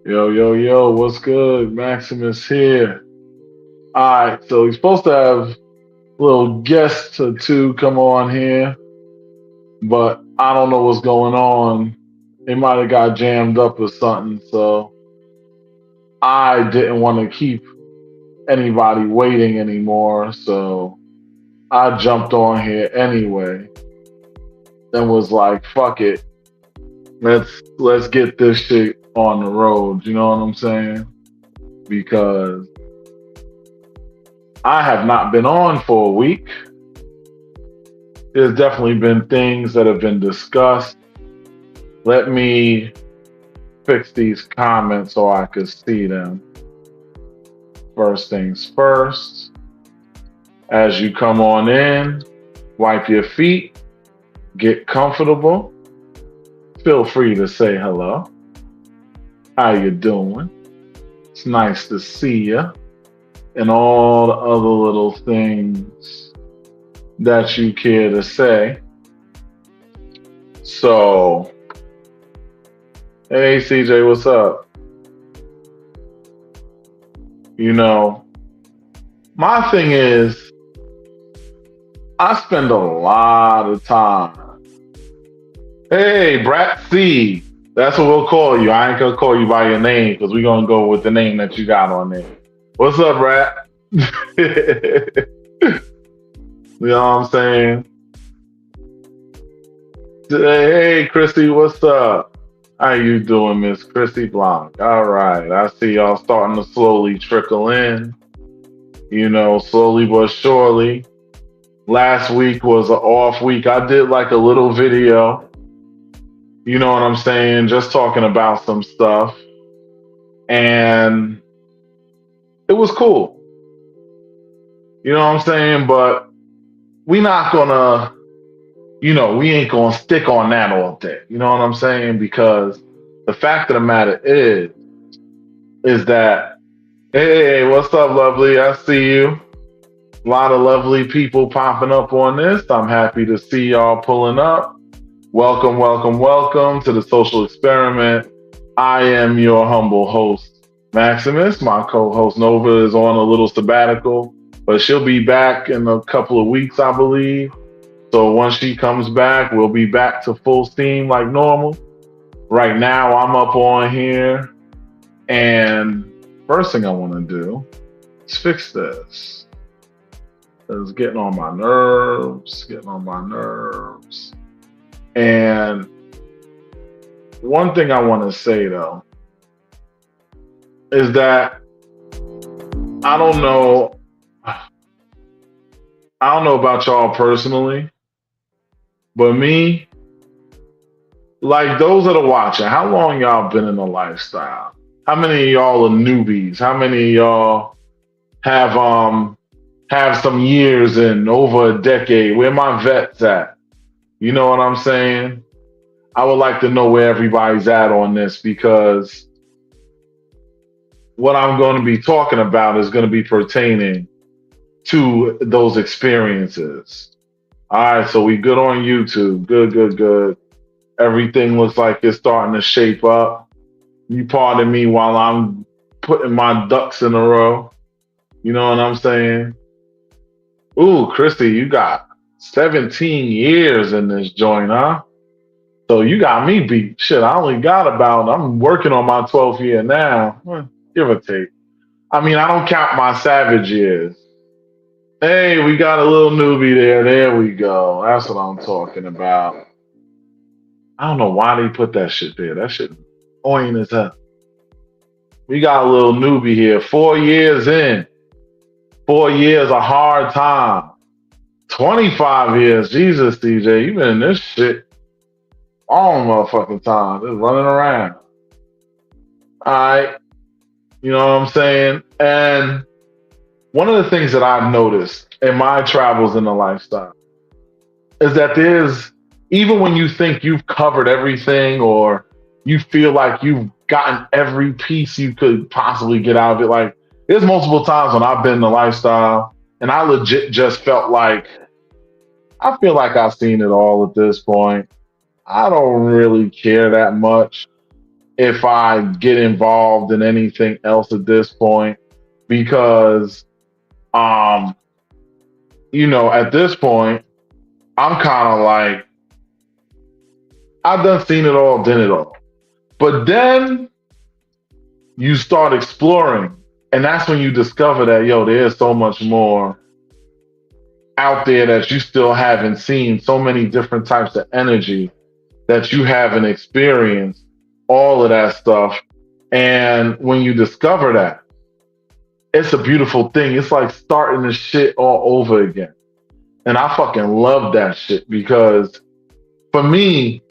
Yo, yo, yo, what's good? Maximus here. Alright, so he's supposed to have little guests or two come on here, but I don't know what's going on. They might have got jammed up or something, so I didn't want to keep anybody waiting anymore, so I jumped on here anyway and was like, fuck it. Let's get this shit on the road, you know what I'm saying? Because I have not been on for a week. There's definitely been things that have been discussed. Let me fix these comments so I could see them. First things first, as you come on in, wipe your feet, get comfortable. Feel free to say hello. How you doing? It's nice to see you. And all the other little things that you care to say. So, hey CJ, what's up? You know, my thing is, I spend a lot of time. Hey, Brat C, that's what we'll call you. I ain't gonna call you by your name because we're gonna go with the name that you got on there. What's up, Brat? You know what I'm saying? Hey, Chrissy, what's up? How you doing, Miss Chrissy Blanc? All right, I see y'all starting to slowly trickle in. You know, slowly but surely. Last week was an off week. I did like a little video. You know what I'm saying? Just talking about some stuff. And it was cool. You know what I'm saying? But we not gonna, we ain't gonna stick on that all day. You know what I'm saying? Because the fact of the matter is that, hey, what's up, lovely? I see you. A lot of lovely people popping up on this. I'm happy to see y'all pulling up. Welcome, welcome, welcome to the social experiment. I am your humble host, Maximus. My co-host Nova is on a little sabbatical, but she'll be back in a couple of weeks, I believe. So once she comes back, we'll be back to full steam like normal. Right now, I'm up on here, and first thing I want to do is fix this. It's getting on my nerves, And one thing I want to say though is that I don't know about y'all personally, but me, like those that are watching, how long y'all been in the lifestyle? How many of y'all are newbies? How many of y'all have some years in over a decade? Where my vets at? You know what I'm saying? I would like to know where everybody's at on this because what I'm going to be talking about is going to be pertaining to those experiences. All right, so we good on YouTube. Good, good, good. Everything looks like it's starting to shape up. You pardon me while I'm putting my ducks in a row. You know what I'm saying? Ooh, Christy, you got 17 years in this joint, huh? So you got me beat. Shit, I'm working on my 12th year now, give or take. I mean, I don't count my savage years. Hey, we got a little newbie there. There we go. That's what I'm talking about. I don't know why they put that shit there. That shit annoying as hell. We got a little newbie here. 4 years in. 4 years, a hard time. 25 years. Jesus, DJ, you been in this shit all motherfucking time. Just running around. All right. You know what I'm saying? And one of the things that I've noticed in my travels in the lifestyle is that even when you think you've covered everything or you feel like you've gotten every piece you could possibly get out of it, like there's multiple times when I've been in the lifestyle and I legit just felt like, I feel like I've seen it all at this point. I don't really care that much. if I get involved in anything else at this point because um at this point I'm kind of like I've done seen it all, done it all. But then you start exploring, and that's when you discover that there's so much more out there that you still haven't seen, so many different types of energy that you haven't experienced, all of that stuff. And when you discover that, it's a beautiful thing. It's like starting the shit all over again. And I fucking love that shit because for me,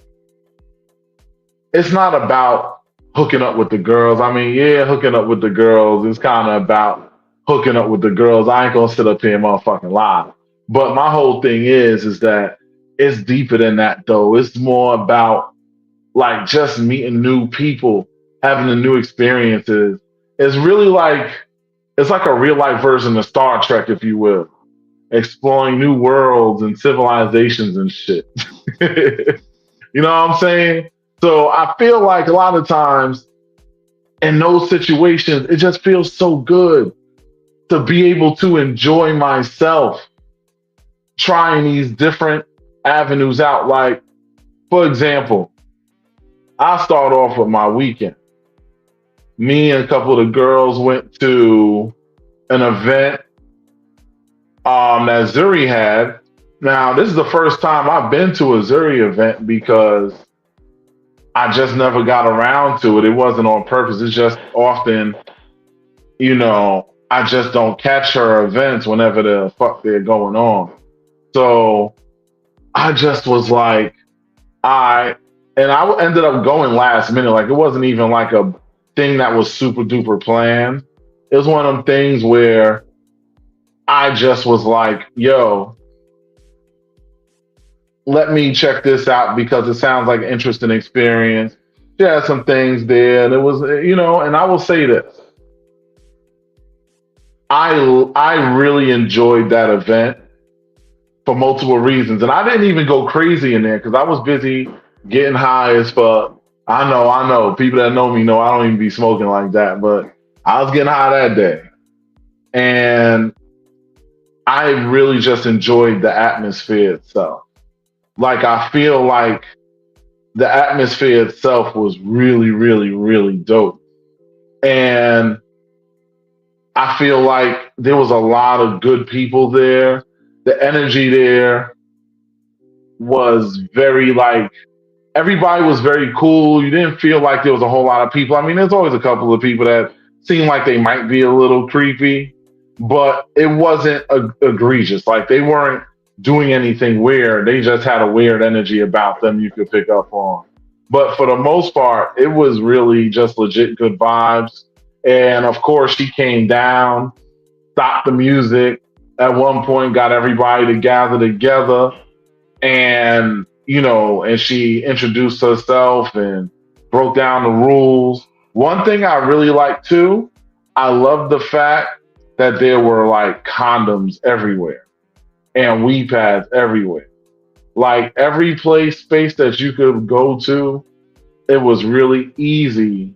it's not about hooking up with the girls. I mean, yeah, hooking up with the girls is kind of about hooking up with the girls. I ain't gonna sit up here and motherfucking lie. But my whole thing is that it's deeper than that though. It's more about like just meeting new people, having the new experiences. It's really like it's like a real life version of Star Trek, if you will, exploring new worlds and civilizations and shit. You know what I'm saying? So I feel like a lot of times in those situations, it just feels so good to be able to enjoy myself trying these different avenues out. Like, for example, I start off with my weekend. Me and a couple of the girls went to an event that Zuri had. Now, this is the first time I've been to a Zuri event because I just never got around to it. It wasn't on purpose. It's just often, I just don't catch her events whenever the fuck they're going on. So I just was like, and I ended up going last minute. Like it wasn't even like a thing that was super duper planned. It was one of them things where I just was like, yo, let me check this out because it sounds like an interesting experience. She had some things there, and it was, and I will say this. I really enjoyed that event for multiple reasons. And I didn't even go crazy in there because I was busy getting high as fuck. I know. People that know me know I don't even be smoking like that, but I was getting high that day. And I really just enjoyed the atmosphere itself. Like I feel like the atmosphere itself was really, really, really dope. And I feel like there was a lot of good people there. The energy there was very like everybody was very cool. You didn't feel like there was a whole lot of people. I mean, there's always a couple of people that seem like they might be a little creepy, but it wasn't egregious. Like they weren't doing anything weird. They just had a weird energy about them you could pick up on. But for the most part, it was really just legit good vibes. And of course, she came down, stopped the music. At one point, got everybody to gather together and and she introduced herself and broke down the rules. One thing I really like too, I love the fact that there were like condoms everywhere and weed pads everywhere. Like every space that you could go to, it was really easy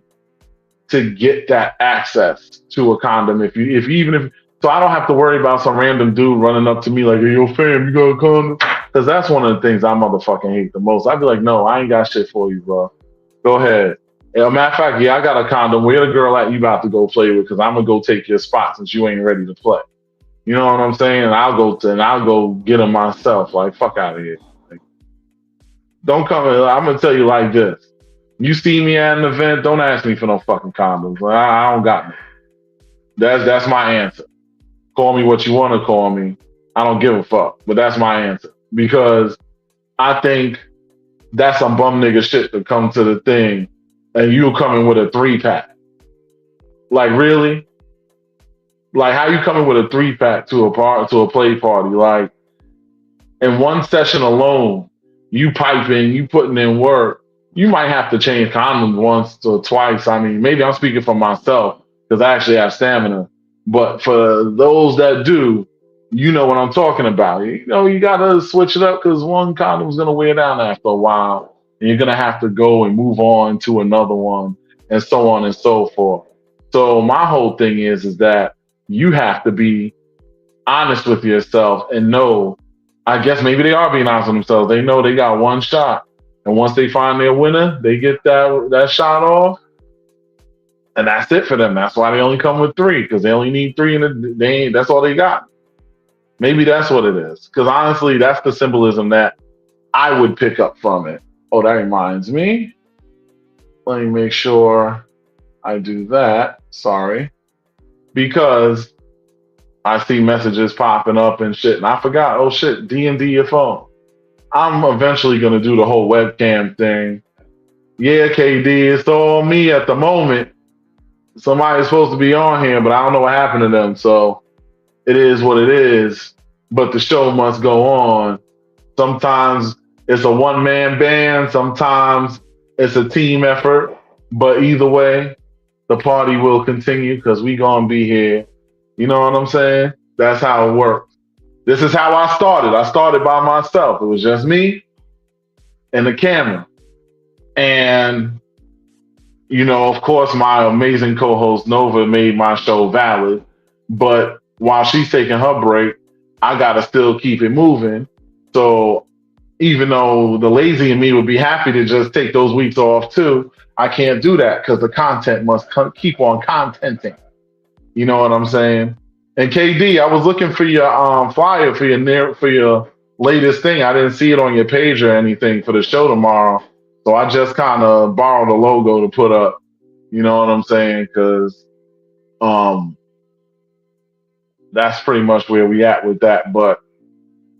to get that access to a condom. If you even if so I don't have to worry about some random dude running up to me like, "Hey, yo, fam, you got a condom?" Because that's one of the things I motherfucking hate the most. I'd be like, "No, I ain't got shit for you, bro. Go ahead." As a matter of fact, yeah, I got a condom. Where the girl at you about to go play with? Because I'm gonna go take your spot since you ain't ready to play. You know what I'm saying? And I'll go get them myself. Like, fuck out of here. Like, don't come in. I'm gonna tell you like this. You see me at an event, don't ask me for no fucking condoms. I don't got me. That's my answer. Call me what you want to call me. I don't give a fuck. But that's my answer. Because I think that's some bum nigga shit to come to the thing and you coming with a 3-pack. Like really? Like how you coming with a 3-pack to a play party? Like in one session alone, you piping, you putting in work. You might have to change condoms once or twice. I mean, maybe I'm speaking for myself because I actually have stamina. But for those that do, you know what I'm talking about. You gotta switch it up because one condom's gonna wear down after a while, and you're gonna have to go and move on to another one. and so on and so forth. So my whole thing is that you have to be honest with yourself and know. I guess maybe they are being honest with themselves. They know they got one shot, and once they find their winner, they get that shot off, and that's it for them. That's why they only come with three because they only need three, and they ain't. That's all they got. Maybe that's what it is. Because honestly, that's the symbolism that I would pick up from it. Oh, that reminds me. Let me make sure I do that. Sorry, because I see messages popping up and shit, and I forgot. Oh shit, D&D your phone. I'm eventually gonna do the whole webcam thing. Yeah, KD, it's all me at the moment. Somebody's supposed to be on here, but I don't know what happened to them. So it is what it is. But the show must go on. Sometimes it's a one-man band. Sometimes it's a team effort. But either way, the party will continue because we gonna be here. You know what I'm saying? That's how it works. This is how I started. I started by myself. It was just me and the camera. And, of course, my amazing co host Nova made my show valid. But while she's taking her break, I got to still keep it moving. So even though the lazy in me would be happy to just take those weeks off too, I can't do that because the content must keep on contenting. You know what I'm saying? And KD, I was looking for your flyer for your latest thing. I didn't see it on your page or anything for the show tomorrow. So I just kind of borrowed a logo to put up. You know what I'm saying? Because that's pretty much where we at with that. But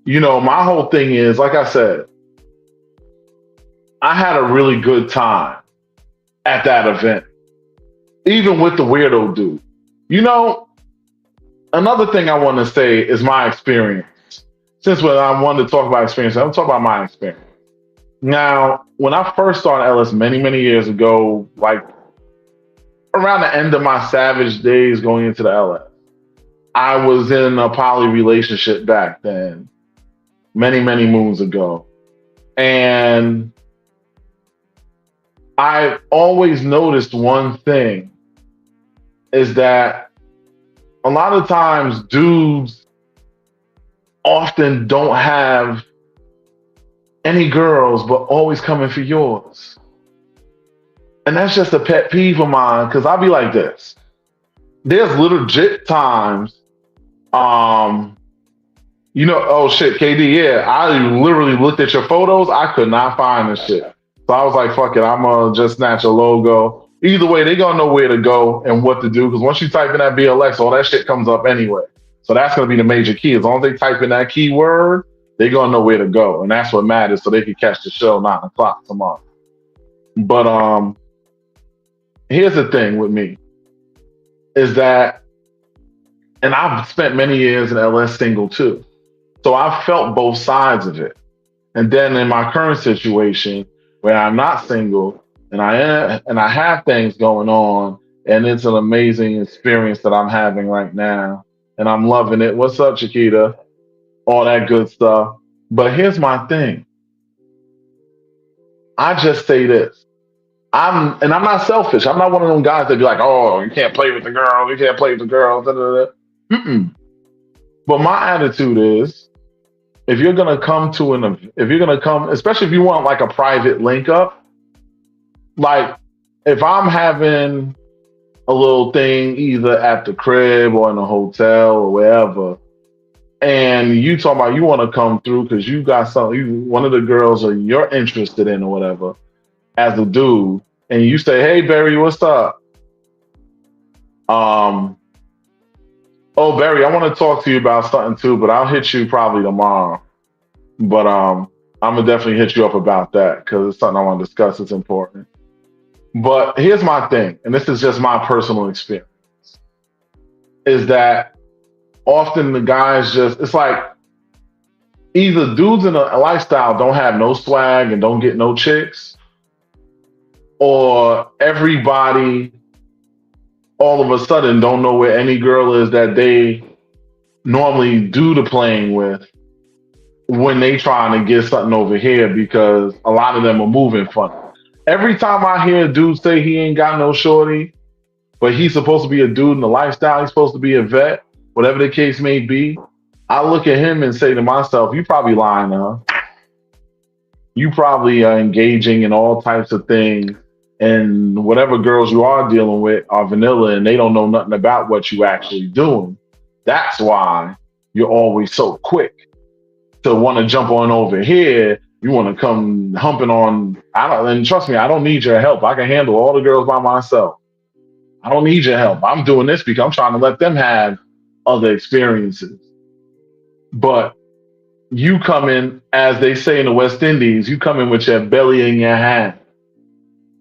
my whole thing is, like I said, I had a really good time at that event, even with the weirdo dude. Another thing I want to say is my experience. Since when I wanted to talk about experience, I'm talking about my experience. Now, when I first started Ellis many, many years ago, like around the end of my Savage days going into the LS, I was in a poly relationship back then, many, many moons ago. And I always noticed one thing is that a lot of times dudes often don't have any girls, but always coming for yours. And that's just a pet peeve of mine because I'll be like this. There's legit times, oh shit, KD, yeah, I literally looked at your photos. I could not find this shit. So I was like, fuck it, I'm going to just snatch a logo. Either way, they're going to know where to go and what to do because once you type in that BLX, all that shit comes up anyway. So that's going to be the major key. As long as they type in that keyword, they're going to know where to go. And that's what matters so they can catch the show 9 o'clock tomorrow. But here's the thing with me is that, and I've spent many years in LS single too. So I've felt both sides of it. And then in my current situation where I'm not single and I have things going on and it's an amazing experience that I'm having right now and I'm loving it. What's up, Chiquita? All that good stuff. But here's my thing. I just say this. I'm not selfish. I'm not one of them guys that be like, oh, you can't play with the girls. You can't play with the girls. Da, da, da. Mm-mm. But my attitude is, if you're gonna come, especially if you want like a private link up, like if I'm having a little thing either at the crib or in a hotel or wherever, and you talking about you want to come through because you got something, one of the girls or you're interested in or whatever, as a dude, and you say, "Hey, Barry, what's up?" Oh, Barry, I want to talk to you about something too, but I'll hit you probably tomorrow. But I'm gonna definitely hit you up about that because it's something I want to discuss. It's important. But here's my thing, and this is just my personal experience, is that often the guys it's like either dudes in a lifestyle don't have no swag and don't get no chicks, or everybody all of a sudden don't know where any girl is that they normally do the playing with when they trying to get something over here because a lot of them are moving funny. Every time I hear a dude say he ain't got no shorty, but he's supposed to be a dude in the lifestyle, he's supposed to be a vet, whatever the case may be, I look at him and say to myself, you probably lying to her. You probably are engaging in all types of things. And whatever girls you are dealing with are vanilla and they don't know nothing about what you actually doing. That's why you're always so quick to want to jump on over here. You want to come humping on. I don't, and trust me, I don't need your help. I can handle all the girls by myself. I don't need your help. I'm doing this because I'm trying to let them have other experiences. But you come in, as they say in the West Indies, you come in with your belly in your hand.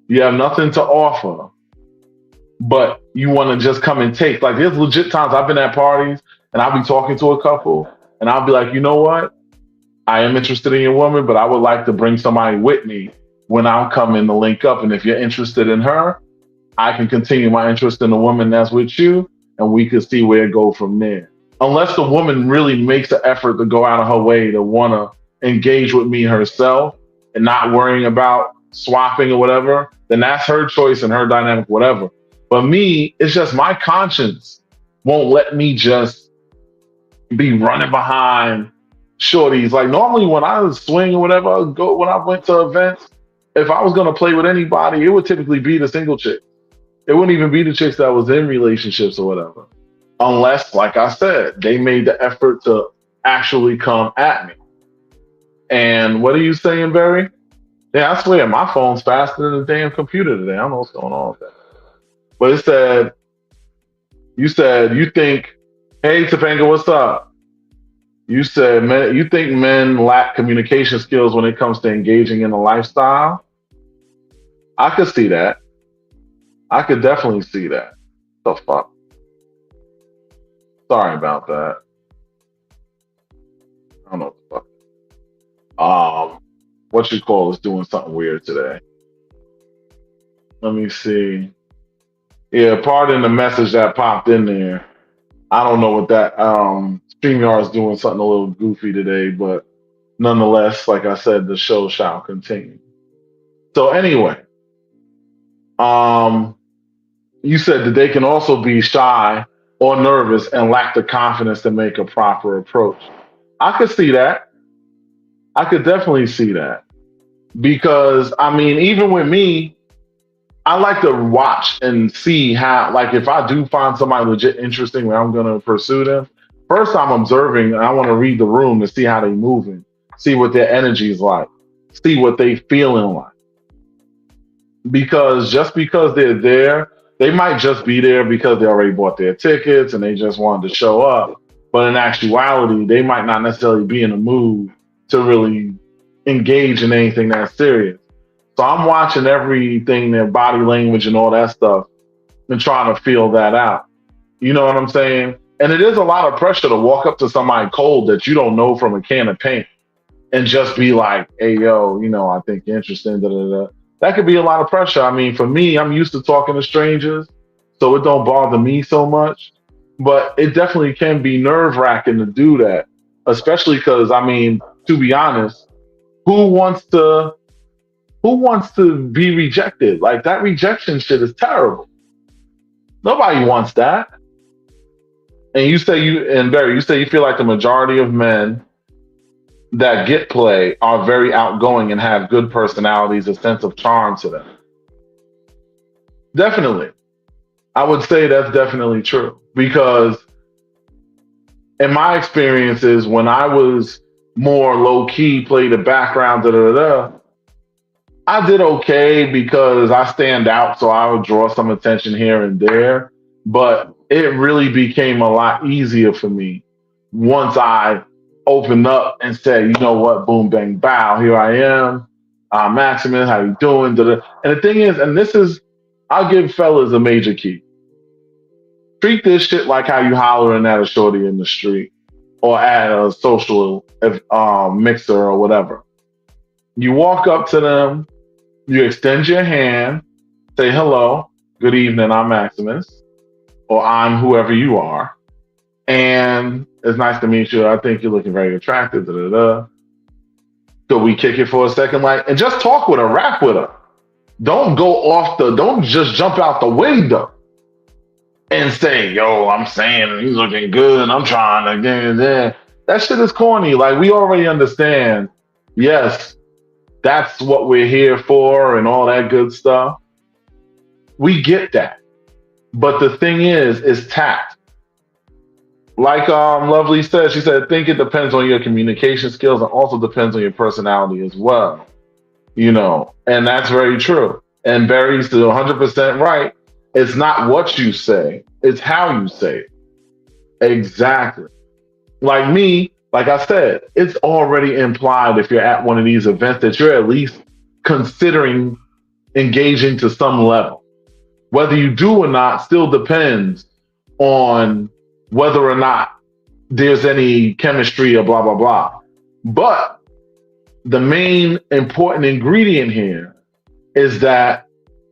You have nothing to offer, but you want to just come and take. Like there's legit times I've been at parties and I'll be talking to a couple and I'll be like, you know what? I am interested in your woman, but I would like to bring somebody with me when I'm coming to link up. And if you're interested in her, I can continue my interest in the woman that's with you, and we can see where it go from there. Unless the woman really makes an effort to go out of her way to want to engage with me herself and not worrying about swapping or whatever, then that's her choice and her dynamic, whatever. But me, it's just my conscience won't let me just be running behind shorties. Like normally when I was swinging or whatever, I would go when I went to events, if I was gonna play with anybody, it would typically be the single chick. It wouldn't even be the chicks that was in relationships or whatever. Unless, like I said, they made the effort to actually come at me. And what are you saying, Barry? Yeah, I swear my phone's faster than the damn computer today. I don't know what's going on with that. But it said you think, hey Topanga, what's up? You said you think men lack communication skills when it comes to engaging in a lifestyle. I could see that. I could definitely see that. The fuck? Sorry about that. I don't know what the fuck. What you call is doing something weird today. Let me see. Yeah, pardon the message that popped in there. I don't know what that StreamYard is doing something a little goofy today, but nonetheless, like I said, the show shall continue. So anyway, um, you said that they can also be shy or nervous and lack the confidence to make a proper approach. I could see that. I could definitely see that because I mean, even with me, I like to watch and see how, like, if I do find somebody legit interesting where I'm gonna pursue them. First, I'm observing and I want to read the room to see how they moving, see what their energy is like, see what they feeling like. Because just because they're there, they might just be there because they already bought their tickets and they just wanted to show up. But in actuality, they might not necessarily be in the mood to really engage in anything that's serious. So I'm watching everything, their body language and all that stuff, and trying to feel that out. You know what I'm saying? And it is a lot of pressure to walk up to somebody cold that you don't know from a can of paint and just be like, hey, yo, I think you're interesting. Da, da, da. That could be a lot of pressure. I mean, for me, I'm used to talking to strangers, so it don't bother me so much. But it definitely can be nerve wracking to do that, especially because, I mean, to be honest, who wants to be rejected? Like that rejection shit is terrible. Nobody wants that. And Barry, you say you feel like the majority of men that get play are very outgoing and have good personalities, a sense of charm to them. Definitely. I would say that's definitely true because in my experiences, when I was more low key, played the background, da da da, I did okay because I stand out, so I would draw some attention here and there. But it really became a lot easier for me once I opened up and said, you know what, boom, bang, bow, here I am. I'm Maximus, how you doing? Da-da. And the thing is, and this is, I'll give fellas a major key. Treat this shit like how you hollering at a shorty in the street or at a social mixer or whatever. You walk up to them, you extend your hand, say hello, good evening, I'm Maximus, or I'm whoever you are. And it's nice to meet you. I think you're looking very attractive. Da, da, da. So we kick it for a second, and just talk with her, rap with her. don't just jump out the window and say, yo, I'm saying he's looking good. I'm trying to get in there. That shit is corny. Like, we already understand, yes, that's what we're here for and all that good stuff. We get that. But the thing is tact. Like Lovely said, she said, I think it depends on your communication skills and also depends on your personality as well. And that's very true. And Barry's 100% right. It's not what you say, it's how you say it. Exactly. Like me, like I said, it's already implied if you're at one of these events that you're at least considering engaging to some level. Whether you do or not still depends on whether or not there's any chemistry or blah, blah, blah. But the main important ingredient here is that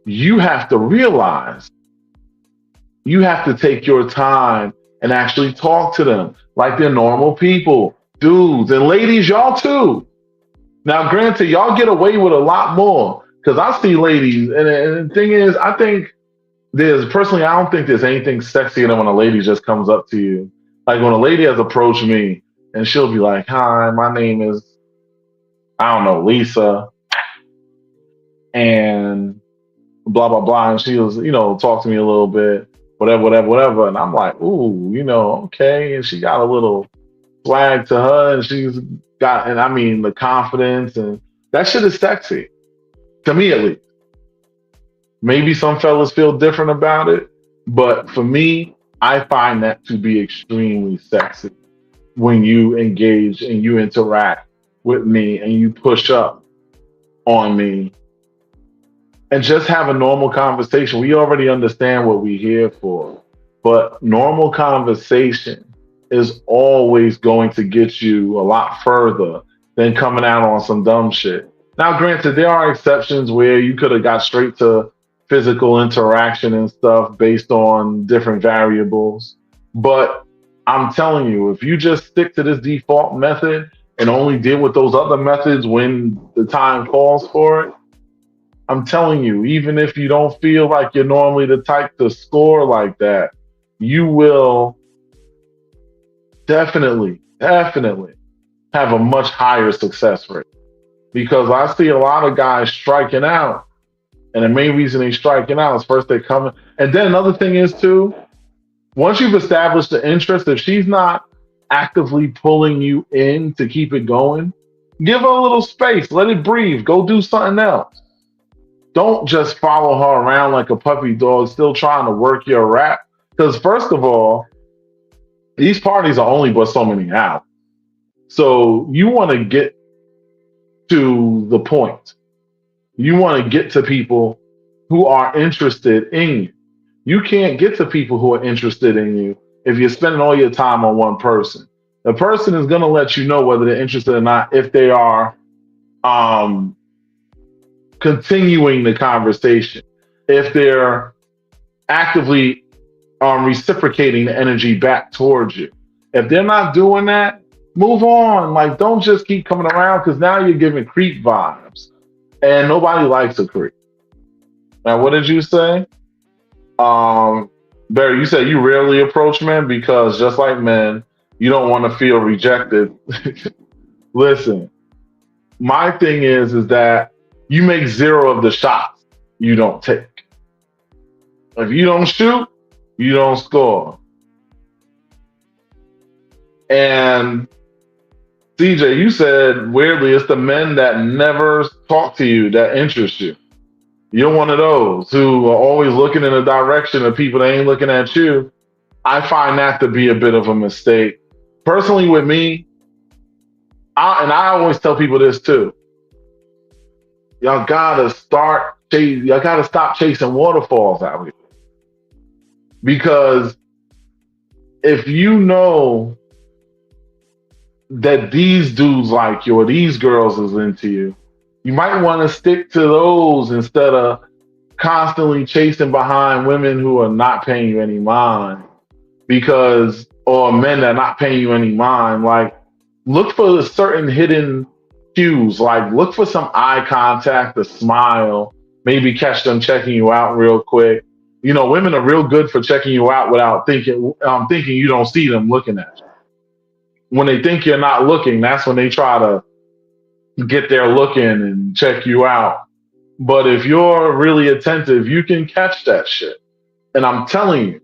you have to realize you have to take your time and actually talk to them like they're normal people, dudes and ladies, y'all too. Now, granted, y'all get away with a lot more because I see ladies, and the thing is, I think I don't think there's anything sexier than when a lady just comes up to you. Like when a lady has approached me and she'll be like, hi, my name is, I don't know, Lisa, and blah, blah, blah. And she was, talk to me a little bit, whatever, whatever, whatever. And I'm like, ooh, okay. And she got a little swag to her and she's got, and I mean, the confidence and that shit is sexy to me at least. Maybe some fellas feel different about it, but for me, I find that to be extremely sexy when you engage and you interact with me and you push up on me and just have a normal conversation. We already understand what we're here for, but normal conversation is always going to get you a lot further than coming out on some dumb shit. Now, granted, there are exceptions where you could have got straight to physical interaction and stuff based on different variables. But I'm telling you, if you just stick to this default method and only deal with those other methods when the time calls for it, I'm telling you, even if you don't feel like you're normally the type to score like that, you will definitely have a much higher success rate. Because I see a lot of guys striking out. And the main reason they're striking out is first they come in. And then another thing is too, once you've established the interest, if she's not actively pulling you in to keep it going, give her a little space, let it breathe, go do something else. Don't just follow her around like a puppy dog, still trying to work your rap. Because first of all, these parties are only but so many hours. So you want to get to the point. You want to get to people who are interested in you. You can't get to people who are interested in you if you're spending all your time on one person. The person is going to let you know whether they're interested or not if they are continuing the conversation, if they're actively reciprocating the energy back towards you. If they're not doing that, move on. Like, don't just keep coming around because now you're giving creep vibes. And nobody likes a creep. Now, what did you say? Barry, you said you rarely approach men because just like men, you don't want to feel rejected. Listen, my thing is that you make zero of the shots you don't take. If you don't shoot, you don't score. And CJ, you said weirdly, it's the men that never talk to you that interest you. You're one of those who are always looking in the direction of people that ain't looking at you. I find that to be a bit of a mistake. Personally, with me, I always tell people this too. Y'all gotta stop chasing waterfalls out here. Because if you know that these dudes like you or these girls is into you, you might want to stick to those instead of constantly chasing behind women who are not paying you any mind or men that are not paying you any mind. Like, look for certain hidden cues, like look for some eye contact, a smile, maybe catch them checking you out real quick. You know, women are real good for checking you out without thinking you don't see them looking at you. When they think you're not looking, that's when they try to get their look in and check you out. But if you're really attentive, you can catch that shit. And I'm telling you,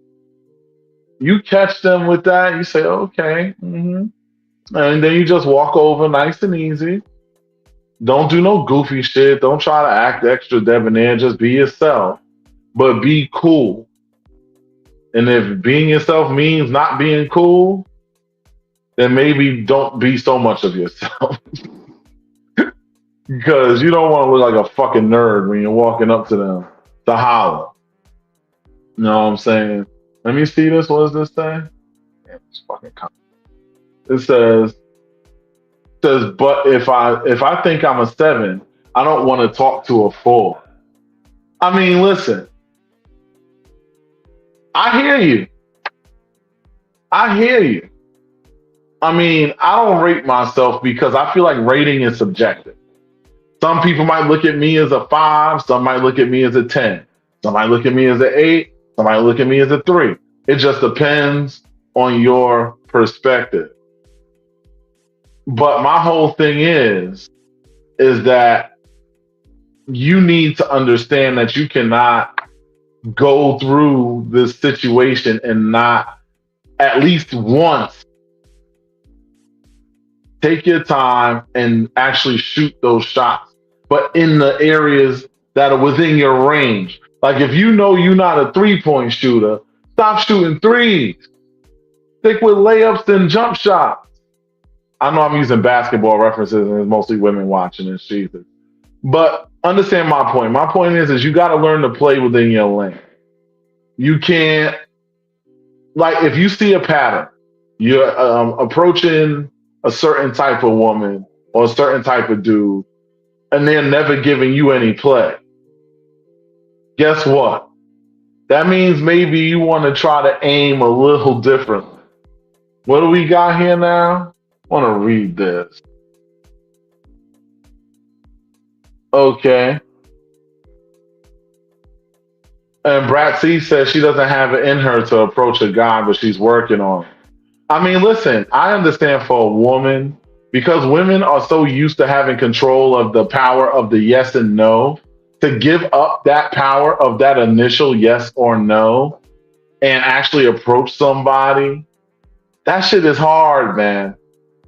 you catch them with that, you say, okay, and then you just walk over nice and easy. Don't do no goofy shit. Don't try to act extra debonair. Just be yourself, but be cool. And if being yourself means not being cool, then maybe don't be so much of yourself. Because you don't want to look like a fucking nerd when you're walking up to them to holler. You know what I'm saying? Let me see this. What does this say? Damn, it's fucking. It says, but if I think I'm a 7, I don't want to talk to a 4. I mean, listen. I hear you. I hear you. I mean, I don't rate myself because I feel like rating is subjective. Some people might look at me as a 5. Some might look at me as a 10. Some might look at me as an 8. Some might look at me as a 3. It just depends on your perspective. But my whole thing is that you need to understand that you cannot go through this situation and not at least once take your time and actually shoot those shots, but in the areas that are within your range. Like if you know you're not a 3-point shooter, stop shooting threes. Stick with layups and jump shots. I know I'm using basketball references and it's mostly women watching this, Jesus. But understand my point. My point is you got to learn to play within your lane. You can't, like, if you see a pattern, you're approaching a certain type of woman or a certain type of dude, and they're never giving you any play. Guess what? That means maybe you want to try to aim a little differently. What do we got here now? I want to read this. Okay. And Brat C says she doesn't have it in her to approach a guy, but she's working on it. I mean, listen, I understand for a woman, because women are so used to having control of the power of the yes and no, to give up that power of that initial yes or no and actually approach somebody, that shit is hard, man.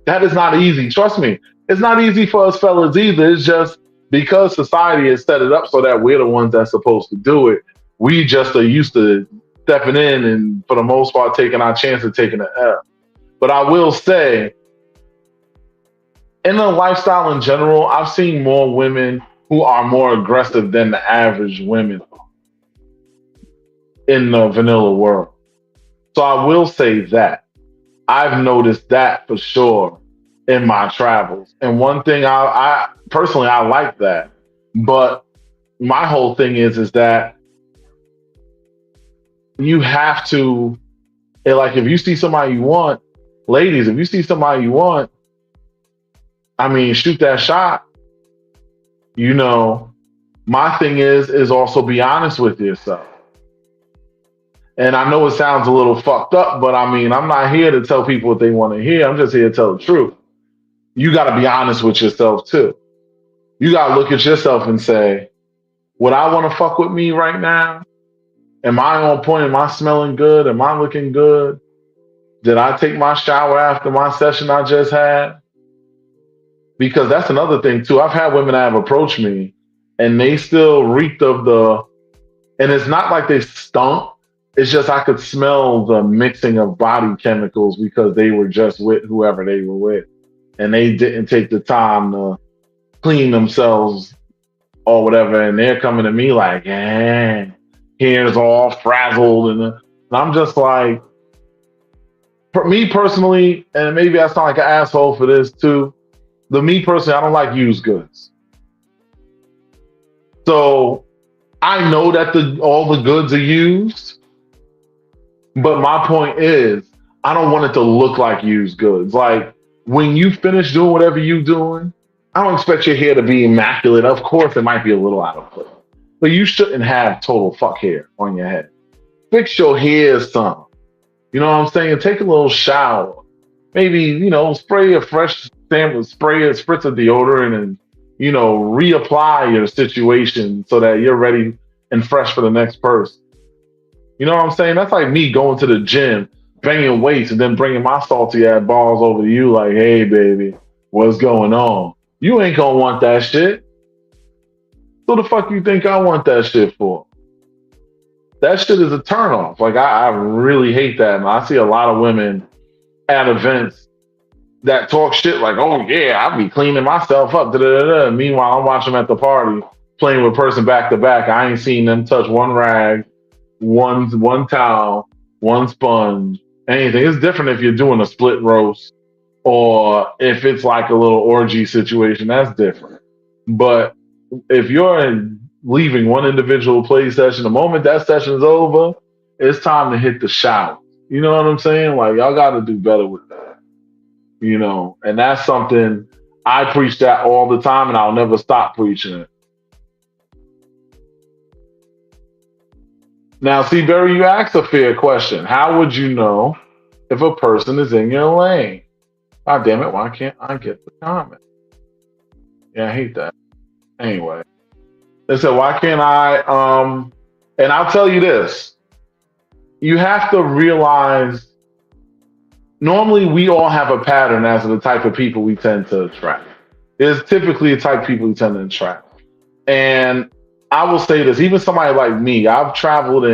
That is not easy. Trust me, it's not easy for us fellas either. It's just because society has set it up so that we're the ones that's supposed to do it. We just are used to stepping in and, for the most part, taking our chance of taking an L. But I will say, in the lifestyle in general, I've seen more women who are more aggressive than the average women in the vanilla world. So I will say that. I've noticed that for sure in my travels. And one thing I personally, I like that. But my whole thing is that you have to, like, if you see somebody you want, ladies, if you see somebody you want, I mean, shoot that shot. You know, my thing is also be honest with yourself. And I know it sounds a little fucked up, but I mean, I'm not here to tell people what they want to hear. I'm just here to tell the truth. You got to be honest with yourself too. You got to look at yourself and say, would I want to fuck with me right now? Am I on point? Am I smelling good? Am I looking good? Did I take my shower after my session I just had? Because that's another thing too. I've had women that have approached me and they still reeked of and it's not like they stunk. It's just I could smell the mixing of body chemicals because they were just with whoever they were with. And they didn't take the time to clean themselves or whatever. And they're coming to me like, hair's all frazzled. And I'm just like, for me personally, and maybe I sound like an asshole for this too, me personally, I don't like used goods. So I know that all the goods are used, but my point is, I don't want it to look like used goods. Like, when you finish doing whatever you're doing, I don't expect your hair to be immaculate. Of course, it might be a little out of place. but you shouldn't have total fuck hair on your head. Fix your hair some. You know what I'm saying? Take a little shower. Maybe, spray a fresh sample, spray a spritz of deodorant and, reapply your situation so that you're ready and fresh for the next person. You know what I'm saying? That's like me going to the gym, banging weights, and then bringing my salty ass balls over to you like, hey, baby, what's going on? You ain't gonna want that shit. So the fuck you think I want that shit for? That shit is a turnoff. Like, I really hate that. And I see a lot of women at events that talk shit like, oh, yeah, I be cleaning myself up. Da, da, da, da. Meanwhile, I'm watching them at the party playing with a person back to back. I ain't seen them touch one rag, one towel, one sponge, anything. It's different if you're doing a split roast or if it's like a little orgy situation. That's different. But if you're leaving one individual play session, the moment that session is over, it's time to hit the shower. You know what I'm saying? Like, y'all got to do better with that. And that's something I preach that all the time, and I'll never stop preaching it. Now, see, Barry, you asked a fair question. How would you know if a person is in your lane? God damn it, why can't I get the comment? Yeah, I hate that. Anyway, they said, why can't I? And I'll tell you this. You have to realize normally we all have a pattern as to the type of people we tend to attract. There's typically a type of people we tend to attract. And I will say this, even somebody like me, I've traveled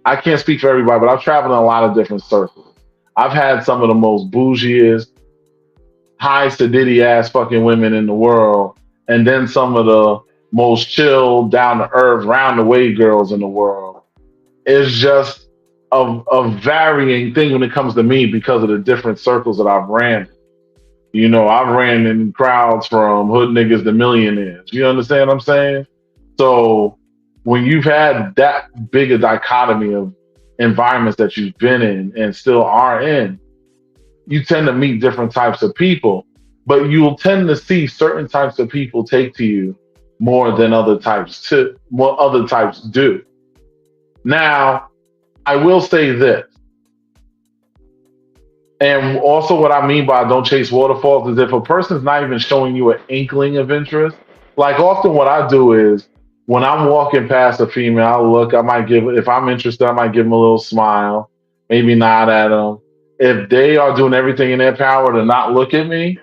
I can't speak for everybody, but I've traveled in a lot of different circles. I've had some of the most bougiest, high sedity ass fucking women in the world, and then some of the most chill, down to earth, round the way girls in the world. It's just a varying thing when it comes to me because of the different circles that I've ran. I've ran in crowds from hood niggas to millionaires. You understand what I'm saying? So when you've had that big a dichotomy of environments that you've been in and still are in, you tend to meet different types of people, but you'll tend to see certain types of people take to you more than other types do. Now, I will say this, and also what I mean by don't chase waterfalls is if a person's not even showing you an inkling of interest, like often what I do is when I'm walking past a female, I might if I'm interested, I might give them a little smile, maybe nod at them. If they are doing everything in their power to not look at me,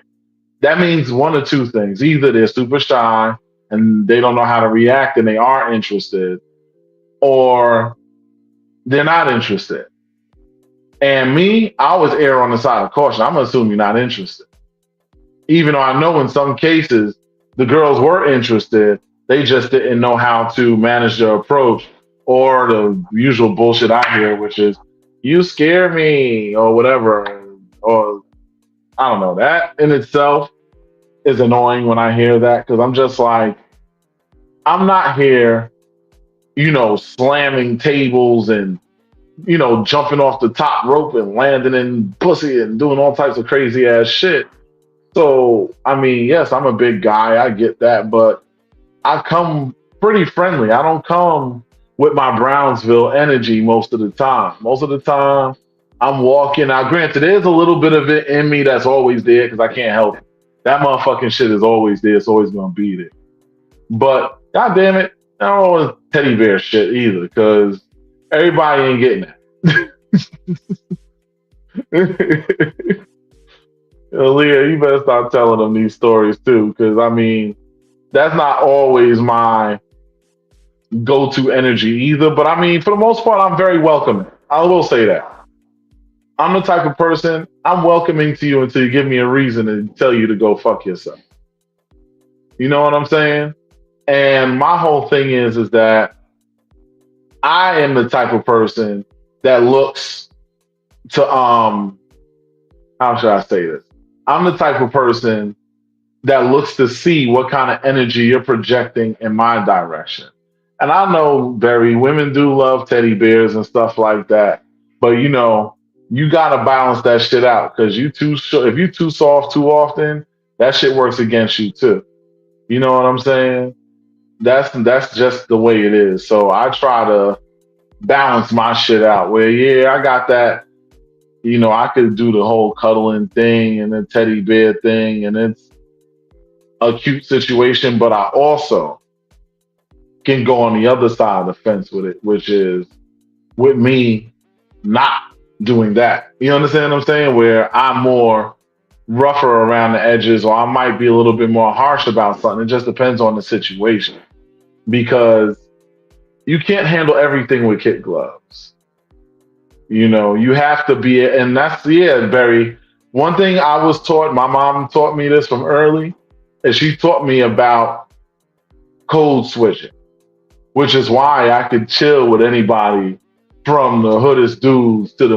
that means one of two things. Either they're super shy and they don't know how to react and they are interested, or they're not interested. And me, I always err on the side of caution. I'm assuming you're not interested. Even though I know in some cases the girls were interested, they just didn't know how to manage their approach or the usual bullshit I hear, which is, you scare me or whatever. Or I don't know. That in itself is annoying when I hear that because I'm just like, I'm not here, slamming tables and jumping off the top rope and landing in pussy and doing all types of crazy ass shit. So, I mean, yes, I'm a big guy. I get that, but I come pretty friendly. I don't come with my Brownsville energy most of the time. Most of the time, I'm walking. Now, granted, there's a little bit of it in me that's always there because I can't help it. That motherfucking shit is always there. It's always going to be there. But, god damn it, I don't want teddy bear shit either because everybody ain't getting that. Leah, you better start telling them these stories too, because I mean, that's not always my go-to energy either. But I mean, for the most part, I'm very welcoming. I will say that. I'm the type of person, I'm welcoming to you until you give me a reason to tell you to go fuck yourself. You know what I'm saying? And my whole thing is that I am the type of person that looks to how should I say this? I'm the type of person that looks to see what kind of energy you're projecting in my direction. And I know, Barry, women do love teddy bears and stuff like that. But you gotta balance that shit out because if you too soft too often, that shit works against you too. You know what I'm saying? That's just the way it is. So I try to balance my shit out. Where yeah, I got that. I could do the whole cuddling thing and the teddy bear thing, and it's a cute situation. But I also can go on the other side of the fence with it, which is with me not doing that. You understand what I'm saying? Where I'm more rougher around the edges, or I might be a little bit more harsh about something. It just depends on the situation because you can't handle everything with kid gloves. You have to be, and that's, yeah, Barry. One thing I was taught, my mom taught me this from early, and she taught me about code switching, which is why I could chill with anybody from the hoodest dudes to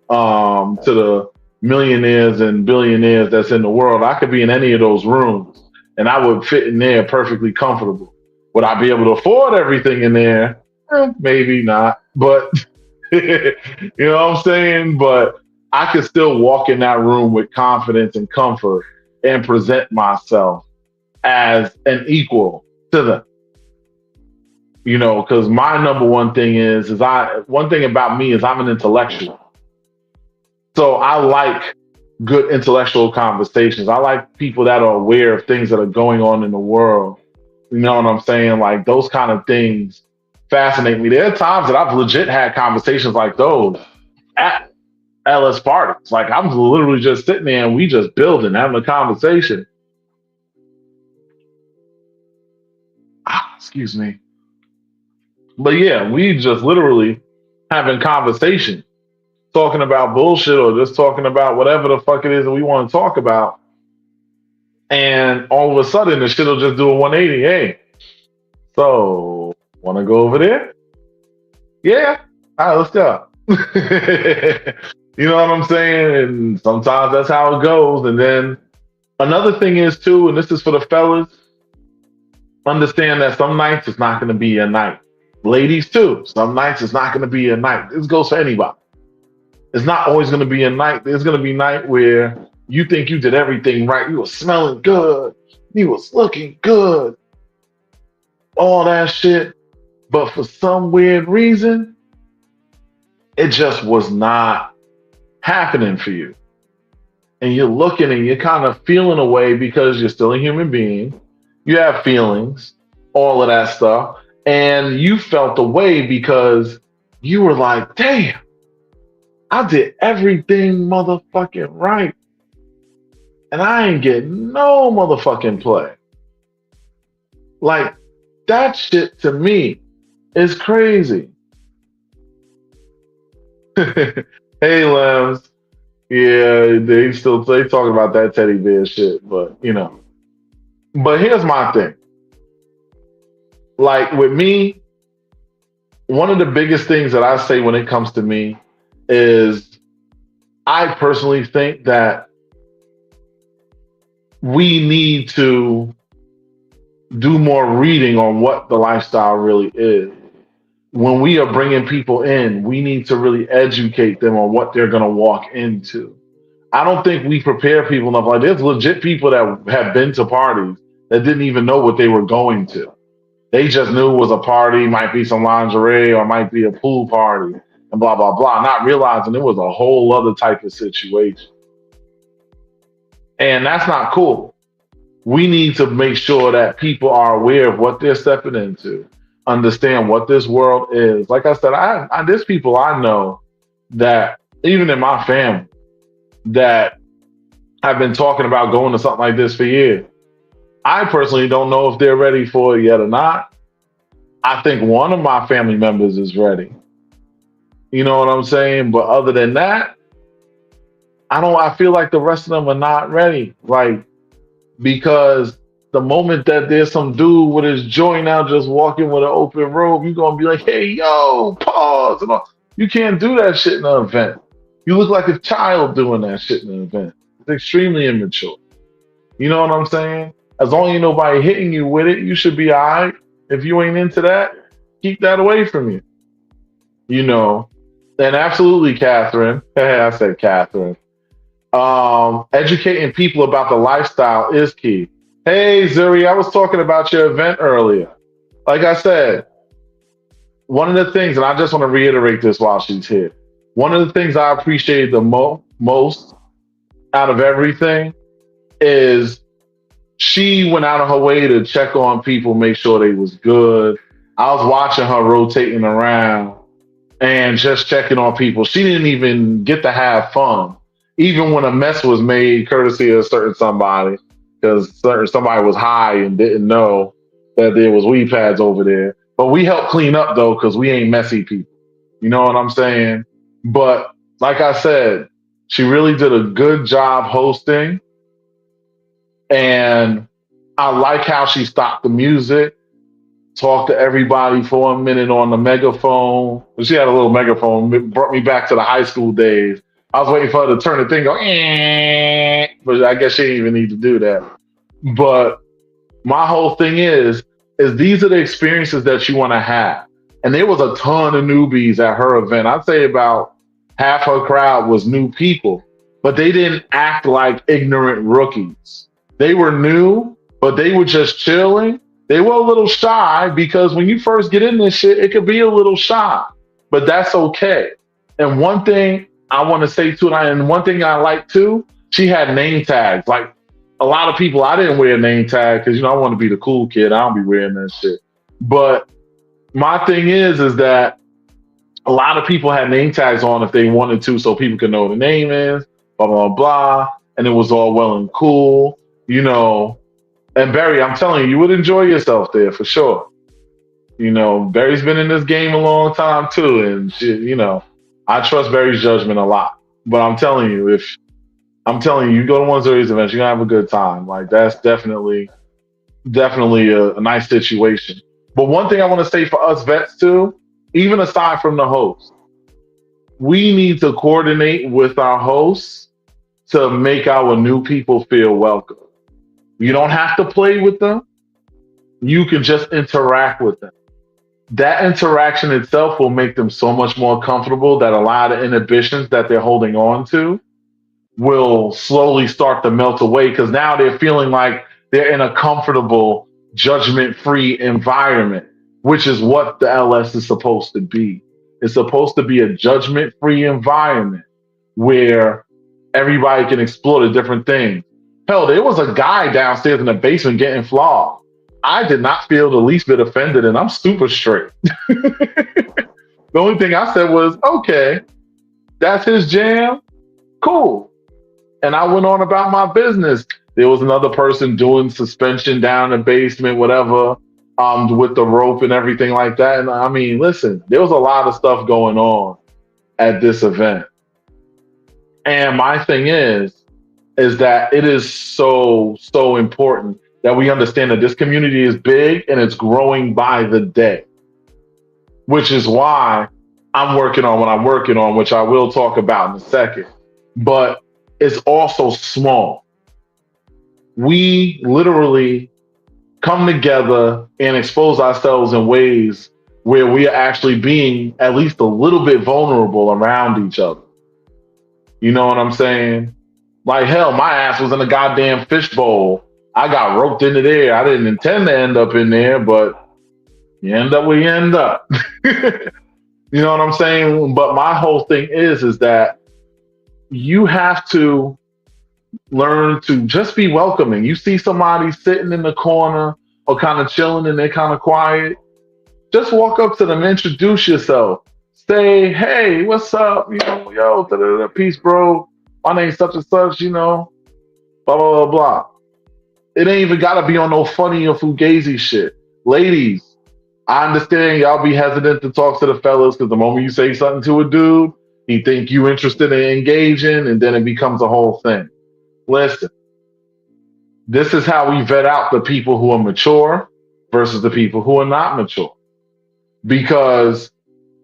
the millionaires and billionaires that's in the world. I could be in any of those rooms and I would fit in there perfectly comfortable. Would I be able to afford everything in there? Maybe not. But you know what I'm saying? But I could still walk in that room with confidence and comfort and present myself as an equal to them. Because my number one thing is one thing about me is I'm an intellectual. So I like good intellectual conversations. I like people that are aware of things that are going on in the world. You know what I'm saying? Like those kind of things fascinate me. There are times that I've legit had conversations like those at LS parties. Like I'm literally just sitting there and we just building, having a conversation. Excuse me. But yeah, we just literally having conversation, talking about bullshit or just talking about whatever the fuck it is that we want to talk about. And all of a sudden, the shit will just do a 180. Hey, so want to go over there? Yeah. All right, let's go. You know what I'm saying? And sometimes that's how it goes. And then another thing is, too, and this is for the fellas, understand that some nights it's not going to be a night. Ladies, too, some nights it's not going to be a night. This goes for anybody. It's not always going to be a night. There's going to be a night where you think you did everything right. You were smelling good. You was looking good. All that shit. But for some weird reason, it just was not happening for you. And you're looking and you're kind of feeling away because you're still a human being. You have feelings, all of that stuff. And you felt away because you were like, damn, I did everything motherfucking right. And I ain't getting no motherfucking play. Like, that shit to me is crazy. Hey, Lems. Yeah, they talking about that teddy bear shit, but But here's my thing. Like with me, one of the biggest things that I say when it comes to me is I personally think that we need to do more reading on what the lifestyle really is. When we are bringing people in, we need to really educate them on what they're going to walk into. I don't think we prepare people enough. Like there's legit people that have been to parties that didn't even know what they were going to. They just knew it was a party, might be some lingerie or might be a pool party and blah, blah, blah, not realizing it was a whole other type of situation. And that's not cool. We need to make sure that people are aware of what they're stepping into, understand what this world is. Like I said, there's people I know that even in my family that have been talking about going to something like this for years. I personally don't know if they're ready for it yet or not. I think one of my family members is ready. You know what I'm saying? But other than that, I feel like the rest of them are not ready. Like, because the moment that there's some dude with his joint out just walking with an open robe, you're gonna be like, hey, yo, pause. And all. You can't do that shit in an event. You look like a child doing that shit in an event. It's extremely immature. You know what I'm saying? As long as ain't nobody hitting you with it, you should be all right. If you ain't into that, keep that away from you. You know, and absolutely, Catherine. I said Catherine. Educating people about the lifestyle is key. Hey, Zuri, I was talking about your event earlier. Like I said, one of the things, and I just want to reiterate this while she's here. One of the things I appreciate the most out of everything is she went out of her way to check on people, make sure they was good. I was watching her rotating around and just checking on people. She didn't even get to have fun, even when a mess was made, courtesy of certain somebody, because certain somebody was high and didn't know that there was weed pads over there. But we helped clean up though, because we ain't messy people. You know what I'm saying? But like I said, she really did a good job hosting, and I like how she stopped the music, talked to everybody for a minute on the megaphone. She had a little megaphone. It brought me back to the high school days. I was waiting for her to turn the thing, go, but I guess she didn't even need to do that. But my whole thing is these are the experiences that you want to have. And there was a ton of newbies at her event. I'd say about half her crowd was new people, but they didn't act like ignorant rookies. They were new, but they were just chilling. They were a little shy because when you first get in this shit, it could be a little shy, but that's okay. And one thing I want to say too, and one thing I like too, she had name tags. Like a lot of people, I didn't wear a name tag because I want to be the cool kid. I don't be wearing that shit. But my thing is that a lot of people had name tags on if they wanted to, so people could know what the name is, blah blah blah, and it was all well and cool, you know. And Barry, I'm telling you, you would enjoy yourself there for sure. Barry's been in this game a long time too, and shit, I trust Barry's judgment a lot. But I'm telling you, you go to one of these events, you're gonna have a good time. Like that's definitely a nice situation. But one thing I want to say for us vets too, even aside from the host, we need to coordinate with our hosts to make our new people feel welcome. You don't have to play with them. You can just interact with them. That interaction itself will make them so much more comfortable that a lot of inhibitions that they're holding on to will slowly start to melt away because now they're feeling like they're in a comfortable, judgment free environment, which is what the LS is supposed to be. It's supposed to be a judgment free environment where everybody can explore the different things. Hell, there was a guy downstairs in the basement getting flogged. I did not feel the least bit offended, and I'm super straight. The only thing I said was, okay, that's his jam. Cool. And I went on about my business. There was another person doing suspension down in the basement, whatever, with the rope and everything like that. And I mean, listen, there was a lot of stuff going on at this event. And my thing is that it is so, so important that we understand that this community is big and it's growing by the day, which is why I'm working on what I'm working on, which I will talk about in a second. But it's also small. We literally come together and expose ourselves in ways where we are actually being at least a little bit vulnerable around each other. You know what I'm saying? Like hell, my ass was in a goddamn fishbowl. I got roped into there. I didn't intend to end up in there, but you end up where you end up. You know what I'm saying? But my whole thing is that you have to learn to just be welcoming. You see somebody sitting in the corner or kind of chilling and they're kind of quiet, just walk up to them, introduce yourself. Say, hey, what's up? Yo, da-da-da, peace, bro. My name's such and such, blah, blah, blah, blah. It ain't even got to be on no funny or fugazi shit. Ladies, I understand y'all be hesitant to talk to the fellas because the moment you say something to a dude, he think you interested in engaging, and then it becomes a whole thing. Listen, this is how we vet out the people who are mature versus the people who are not mature. Because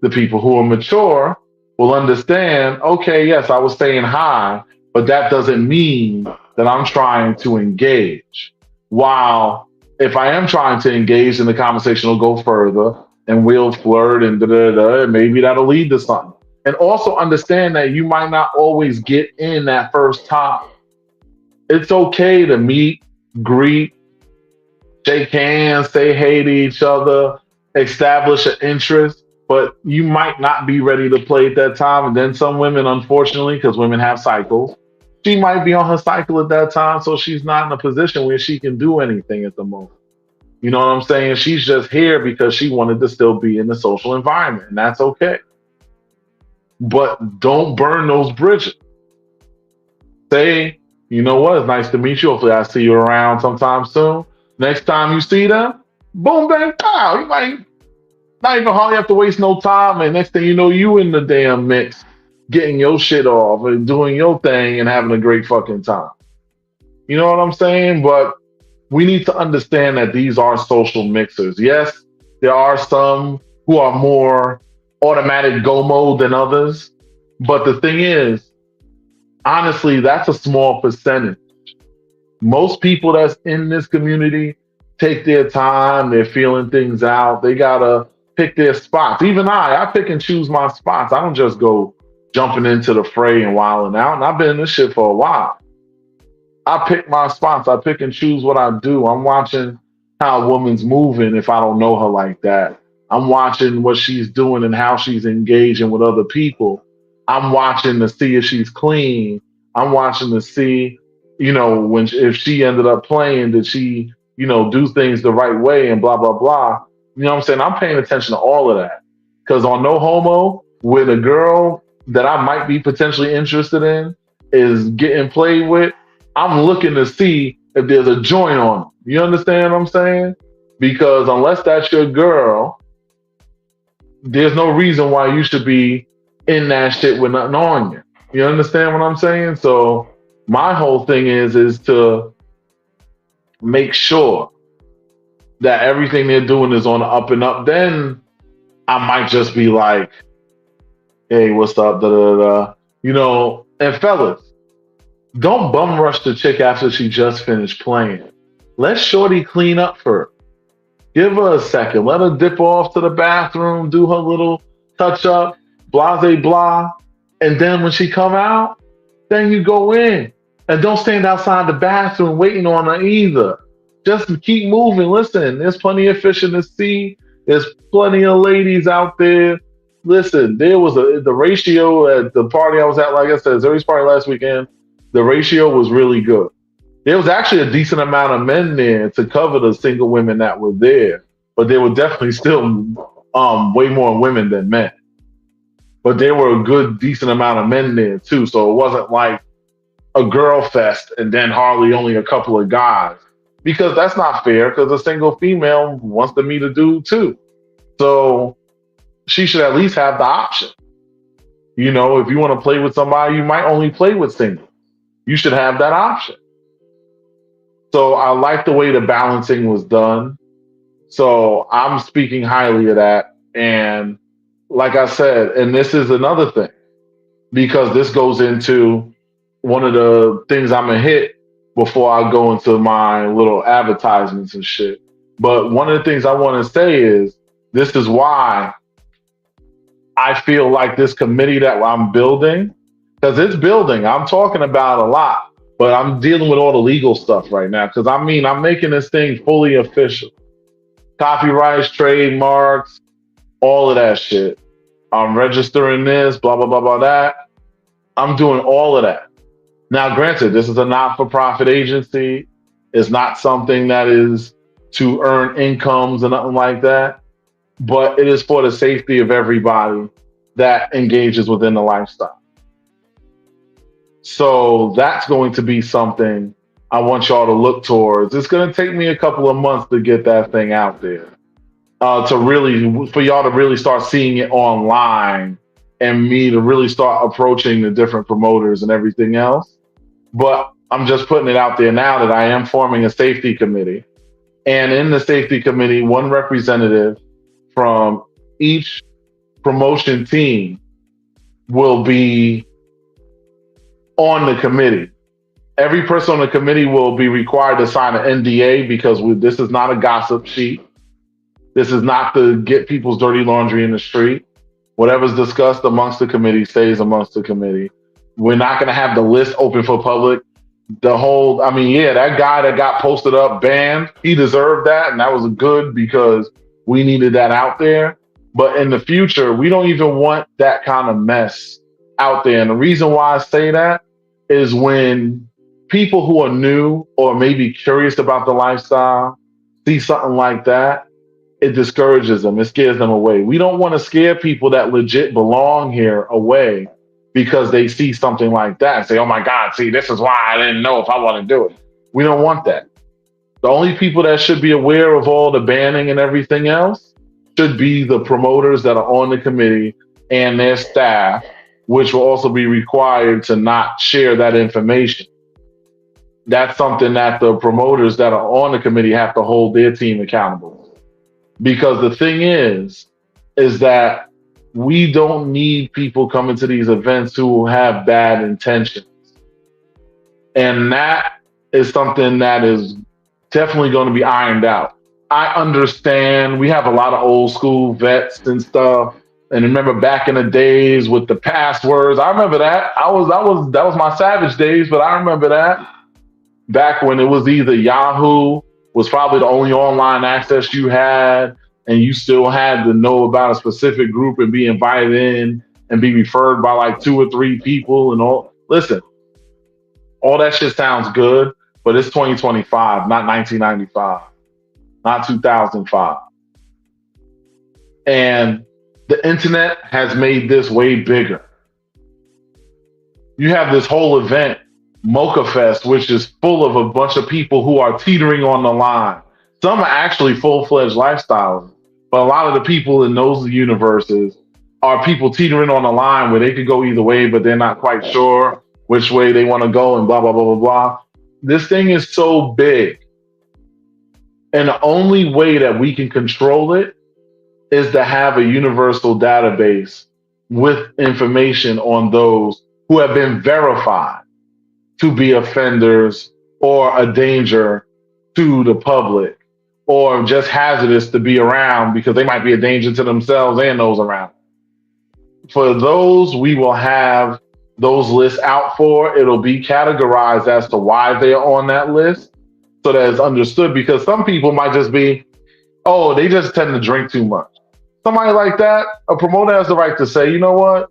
the people who are mature will understand, okay, yes, I was saying hi, but that doesn't mean that I'm trying to engage. While if I am trying to engage, then the conversation will go further and we'll flirt and da-da-da, and maybe that'll lead to something. And also understand that you might not always get in that first time. It's okay to meet, greet, shake hands, say hey to each other, establish an interest, but you might not be ready to play at that time. And then some women, unfortunately, because women have cycles, she might be on her cycle at that time, so she's not in a position where she can do anything at the moment. You know what I'm saying? She's just here because she wanted to still be in the social environment, and that's okay. But don't burn those bridges. Say, you know what? It's nice to meet you. Hopefully, I see you around sometime soon. Next time you see them, boom, bang, pow. You might not even hardly have to waste no time. And next thing you know, you in the damn mix, getting your shit off and doing your thing and having a great fucking time. You know what I'm saying? But we need to understand that these are social mixers. Yes, there are some who are more automatic go mode than others. But the thing is, honestly, that's a small percentage. Most people that's in this community take their time, they're feeling things out, they gotta pick their spots. Even I pick and choose my spots. I don't just go jumping into the fray and wilding out. And I've been in this shit for a while. I pick my spots. I pick and choose what I do. I'm watching how a woman's moving if I don't know her like that. I'm watching what she's doing and how she's engaging with other people. I'm watching to see if she's clean. I'm watching to see, if she ended up playing, did she, do things the right way and blah, blah, blah. You know what I'm saying? I'm paying attention to all of that. Because on No Homo, with a girl that I might be potentially interested in is getting played with, I'm looking to see if there's a joint on them. You understand what I'm saying? Because unless that's your girl, there's no reason why you should be in that shit with nothing on you. You understand what I'm saying? So my whole thing is to make sure that everything they're doing is on the up and up. Then I might just be like, hey, what's up? Da, da, da. And fellas, don't bum rush the chick after she just finished playing. Let shorty clean up first. Give her a second. Let her dip off to the bathroom, do her little touch up, blase blah. And then when she come out, then you go in. And don't stand outside the bathroom waiting on her either. Just keep moving. Listen, there's plenty of fish in the sea. There's plenty of ladies out there. Listen, there was the ratio at the party I was at, like I said, Zoe's party last weekend. The ratio was really good. There was actually a decent amount of men there to cover the single women that were there, but there were definitely still way more women than men. But there were a good, decent amount of men there too, so it wasn't like a girl fest and then hardly only a couple of guys, because that's not fair. Because a single female wants to meet a dude too, so she should at least have the option. If you want to play with somebody, you might only play with singles. You should have that option. So I like the way the balancing was done. So I'm speaking highly of that. And like I said, and this is another thing, because this goes into one of the things I'm going to hit before I go into my little advertisements and shit. But one of the things I want to say is this is why I feel like this committee that I'm building, because it's building. I'm talking about a lot, but I'm dealing with all the legal stuff right now. Because I'm making this thing fully official. Copyrights, trademarks, all of that shit. I'm registering this, blah, blah, blah, blah, that. I'm doing all of that. Now, granted, this is a not-for-profit agency. It's not something that is to earn incomes or nothing like that. But it is for the safety of everybody that engages within the lifestyle. So that's going to be something I want y'all to look towards. It's going to take me a couple of months to get that thing out there, for y'all to really start seeing it online, and me to really start approaching the different promoters and everything else. But I'm just putting it out there now that I am forming a safety committee. And in the safety committee, one representative from each promotion team will be on the committee. Every person on the committee will be required to sign an NDA, because this is not a gossip sheet. This is not to get people's dirty laundry in the street. Whatever's discussed amongst the committee stays amongst the committee. We're not going to have the list open for public. The whole, I mean, yeah, that guy that got posted up banned, he deserved that, and that was good because we needed that out there. But in the future, we don't even want that kind of mess out there. And the reason why I say that is when people who are new or maybe curious about the lifestyle see something like that, it discourages them. It scares them away. We don't want to scare people that legit belong here away because they see something like that and say, oh my God, see, this is why I didn't know if I want to do it. We don't want that. The only people that should be aware of all the banning and everything else should be the promoters that are on the committee and their staff, which will also be required to not share that information. That's something that the promoters that are on the committee have to hold their team accountable. Because the thing is that we don't need people coming to these events who have bad intentions. And that is something that is definitely going to be ironed out. I understand we have a lot of old school vets and stuff. And remember back in the days with the passwords. I remember that. That was my savage days, but I remember that. Back when it was either Yahoo was probably the only online access you had, and you still had to know about a specific group and be invited in and be referred by like two or three people and all. Listen, all that shit sounds good, but it's 2025, not 1995, not 2005. And the internet has made this way bigger. You have this whole event, Mocha Fest, which is full of a bunch of people who are teetering on the line. Some are actually full-fledged lifestyles, but a lot of the people in those universes are people teetering on the line where they could go either way, but they're not quite sure which way they want to go and blah, blah, blah, blah, blah. This thing is so big. And the only way that we can control it is to have a universal database with information on those who have been verified to be offenders or a danger to the public or just hazardous to be around because they might be a danger to themselves and those around. For those, we will have those lists out for. It'll be categorized as to why they're on that list so that it's understood because some people might just be, oh, they just tend to drink too much. Somebody like that, a promoter has the right to say, you know what?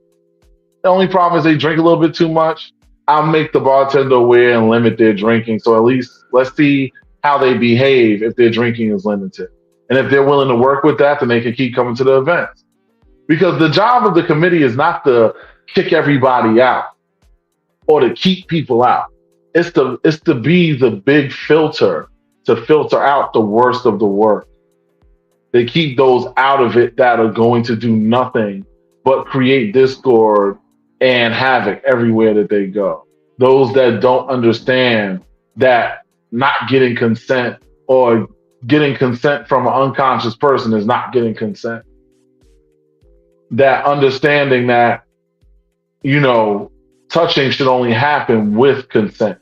The only problem is they drink a little bit too much. I'll make the bartender aware and limit their drinking. So at least let's see how they behave if their drinking is limited. And if they're willing to work with that, then they can keep coming to the events. Because the job of the committee is not to kick everybody out or to keep people out. It's to be the big filter to filter out the worst of the worst. They keep those out of it that are going to do nothing but create discord and havoc everywhere that they go. Those that don't understand that not getting consent or getting consent from an unconscious person is not getting consent. That understanding that, you know, touching should only happen with consent.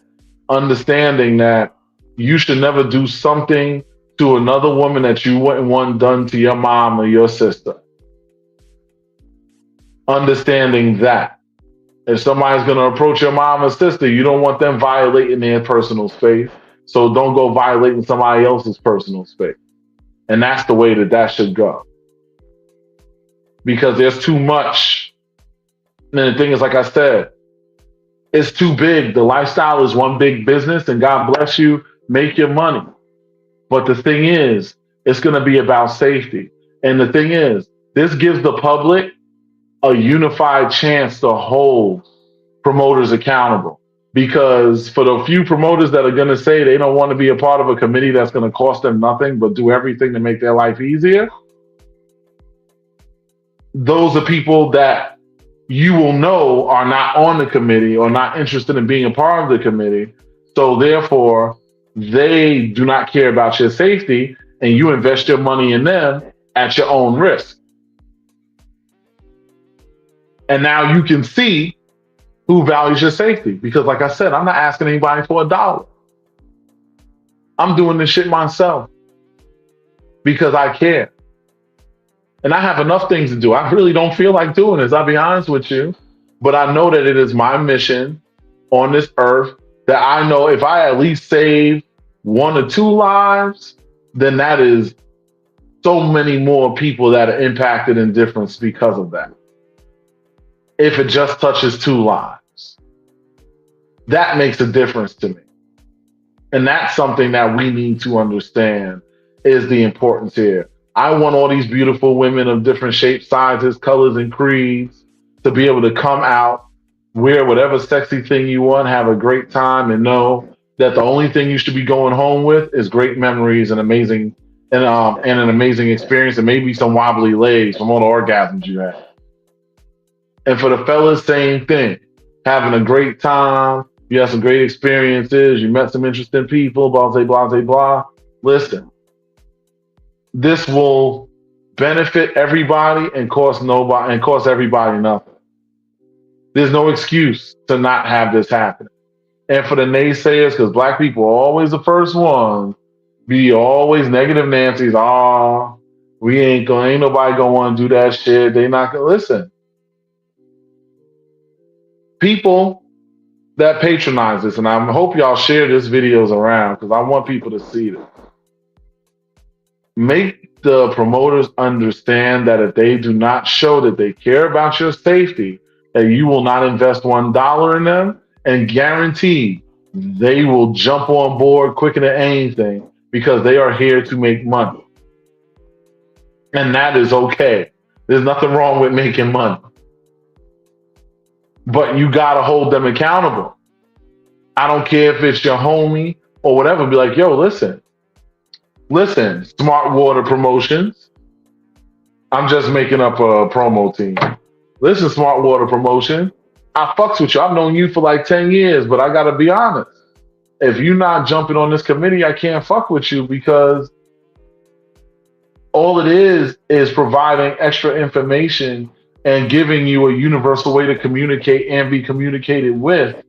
Understanding that you should never do something to another woman that you wouldn't want done to your mom or your sister. Understanding that if somebody's going to approach your mom or sister, you don't want them violating their personal space. So don't go violating somebody else's personal space. And that's the way that should go. Because there's too much. And the thing is, like I said, it's too big. The lifestyle is one big business, and God bless you, make your money. But the thing is, it's going to be about safety. And the thing is, this gives the public a unified chance to hold promoters accountable. Because for the few promoters that are going to say they don't want to be a part of a committee that's going to cost them nothing but do everything to make their life easier, those are people that you will know are not on the committee or not interested in being a part of the committee. So therefore, they do not care about your safety and you invest your money in them at your own risk. And now you can see who values your safety. Because like I said, I'm not asking anybody for $1. I'm doing this shit myself because I care. And I have enough things to do. I really don't feel like doing this, I'll be honest with you. But I know that it is my mission on this earth that I know if I at least save one or two lives, then that is so many more people that are impacted in difference because of that. If it just touches two lives, that makes a difference to me. And that's something that we need to understand is the importance here. I want all these beautiful women of different shapes, sizes, colors, and creeds to be able to come out, wear whatever sexy thing you want, have a great time, and know that the only thing you should be going home with is great memories and amazing and an amazing experience and maybe some wobbly legs from all the orgasms you had. And for the fellas, same thing. Having a great time. You had some great experiences. You met some interesting people, blah, blah, blah, blah, blah. Listen, this will benefit everybody and cost nobody and cost everybody nothing. There's no excuse to not have this happen. And for the naysayers, because black people are always the first ones, be always negative Nancy's. We ain't nobody gonna want to do that shit. They not gonna listen. People that patronize this, and I hope y'all share this videos around because I want people to see this. Make the promoters understand that if they do not show that they care about your safety, that you will not invest $1 in them, and guarantee they will jump on board quicker than anything because they are here to make money. And that is okay. There's nothing wrong with making money. But you got to hold them accountable. I don't care if it's your homie or whatever. Be like, yo, listen, Smart Water Promotions. I'm just making up a promo team. Listen, Smart Water Promotion. I fucks with you. I've known you for like 10 years, but I got to be honest. If you're not jumping on this committee, I can't fuck with you because all it is providing extra information and giving you a universal way to communicate and be communicated with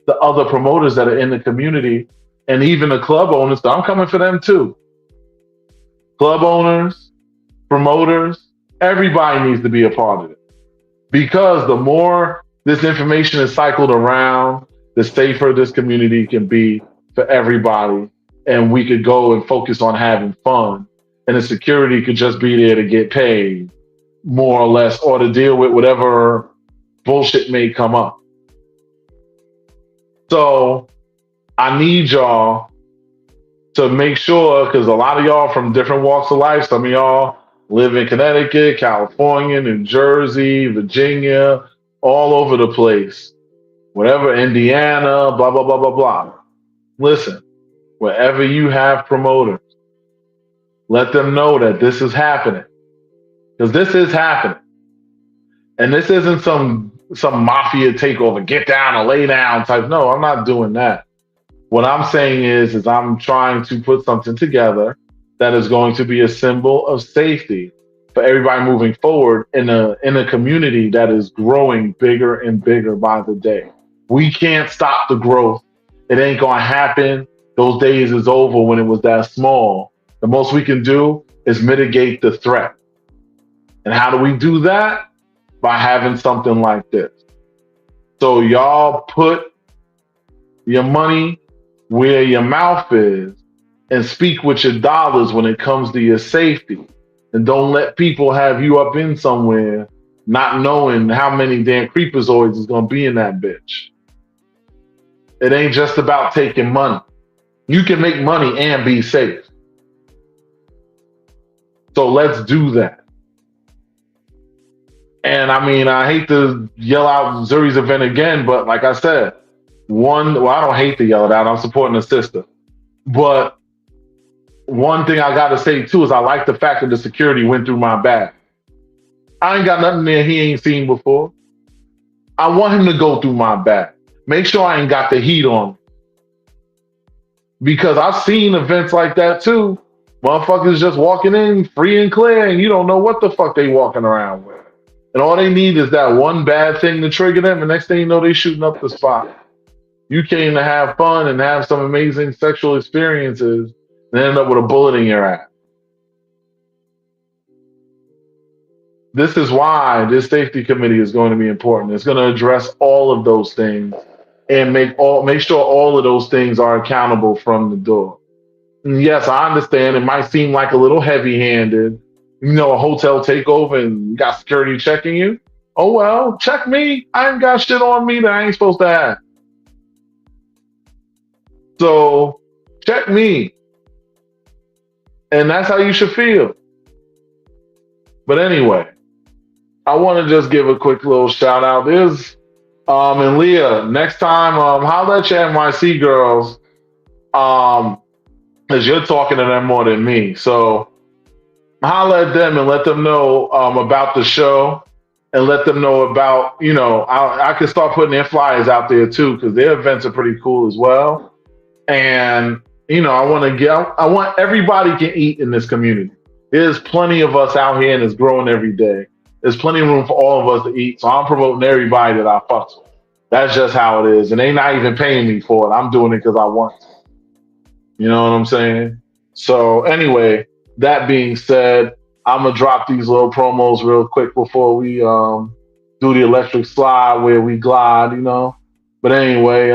the other promoters that are in the community and even the club owners. I'm coming for them too. Club owners, promoters, everybody needs to be a part of it. Because the more this information is cycled around, the safer this community can be for everybody. And we could go and focus on having fun. And the security could just be there to get paid, more or less, or to deal with whatever bullshit may come up. So I need y'all to make sure, because a lot of y'all from different walks of life, some of y'all live in Connecticut, California, New Jersey, Virginia, all over the place. Whatever, Indiana, blah, blah, blah, blah, blah. Listen, wherever you have promoters, let them know that this is happening. Because this is happening. And this isn't some mafia takeover, get down or lay down type. No, I'm not doing that. What I'm saying is I'm trying to put something together that is going to be a symbol of safety for everybody moving forward in a community that is growing bigger and bigger by the day. We can't stop the growth. It ain't going to happen. Those days is over when it was that small. The most we can do is mitigate the threat. And how do we do that? By having something like this. So y'all put your money where your mouth is and speak with your dollars when it comes to your safety. And don't let people have you up in somewhere not knowing how many damn creepazoids is going to be in that bitch. It ain't just about taking money. You can make money and be safe. So let's do that. And I mean, I hate to yell out Zuri's event again, but like I said, I don't hate to yell it out. I'm supporting the sister. But one thing I got to say too is I like the fact that the security went through my bag. I ain't got nothing there he ain't seen before. I want him to go through my bag. Make sure I ain't got the heat on. Because I've seen events like that too. Motherfuckers just walking in free and clear and you don't know what the fuck they walking around with. And all they need is that one bad thing to trigger them. And next thing you know, they shooting up the spot. You came to have fun and have some amazing sexual experiences and end up with a bullet in your ass. This is why this safety committee is going to be important. It's going to address all of those things and make sure all of those things are accountable from the door. And yes, I understand it might seem like a little heavy-handed, a hotel takeover and you got security checking you. Oh well, check me. I ain't got shit on me that I ain't supposed to have. So check me, and that's how you should feel. But anyway, I want to just give a quick little shout out. There's and Leah, next time, holla at your NYC girls, because you're talking to them more than me. So holla at them and let them know about the show, and let them know about, I can start putting their flyers out there too, because their events are pretty cool as well. And I want everybody can eat in this community. There's plenty of us out here, and it's growing every day. There's plenty of room for all of us to eat. So I'm promoting everybody that I fucks with. That's just how it is, and they not even paying me for it. I'm doing it because I want to. You know what I'm saying? So anyway, that being said, I'm gonna drop these little promos real quick before we do the electric slide where we glide. But anyway,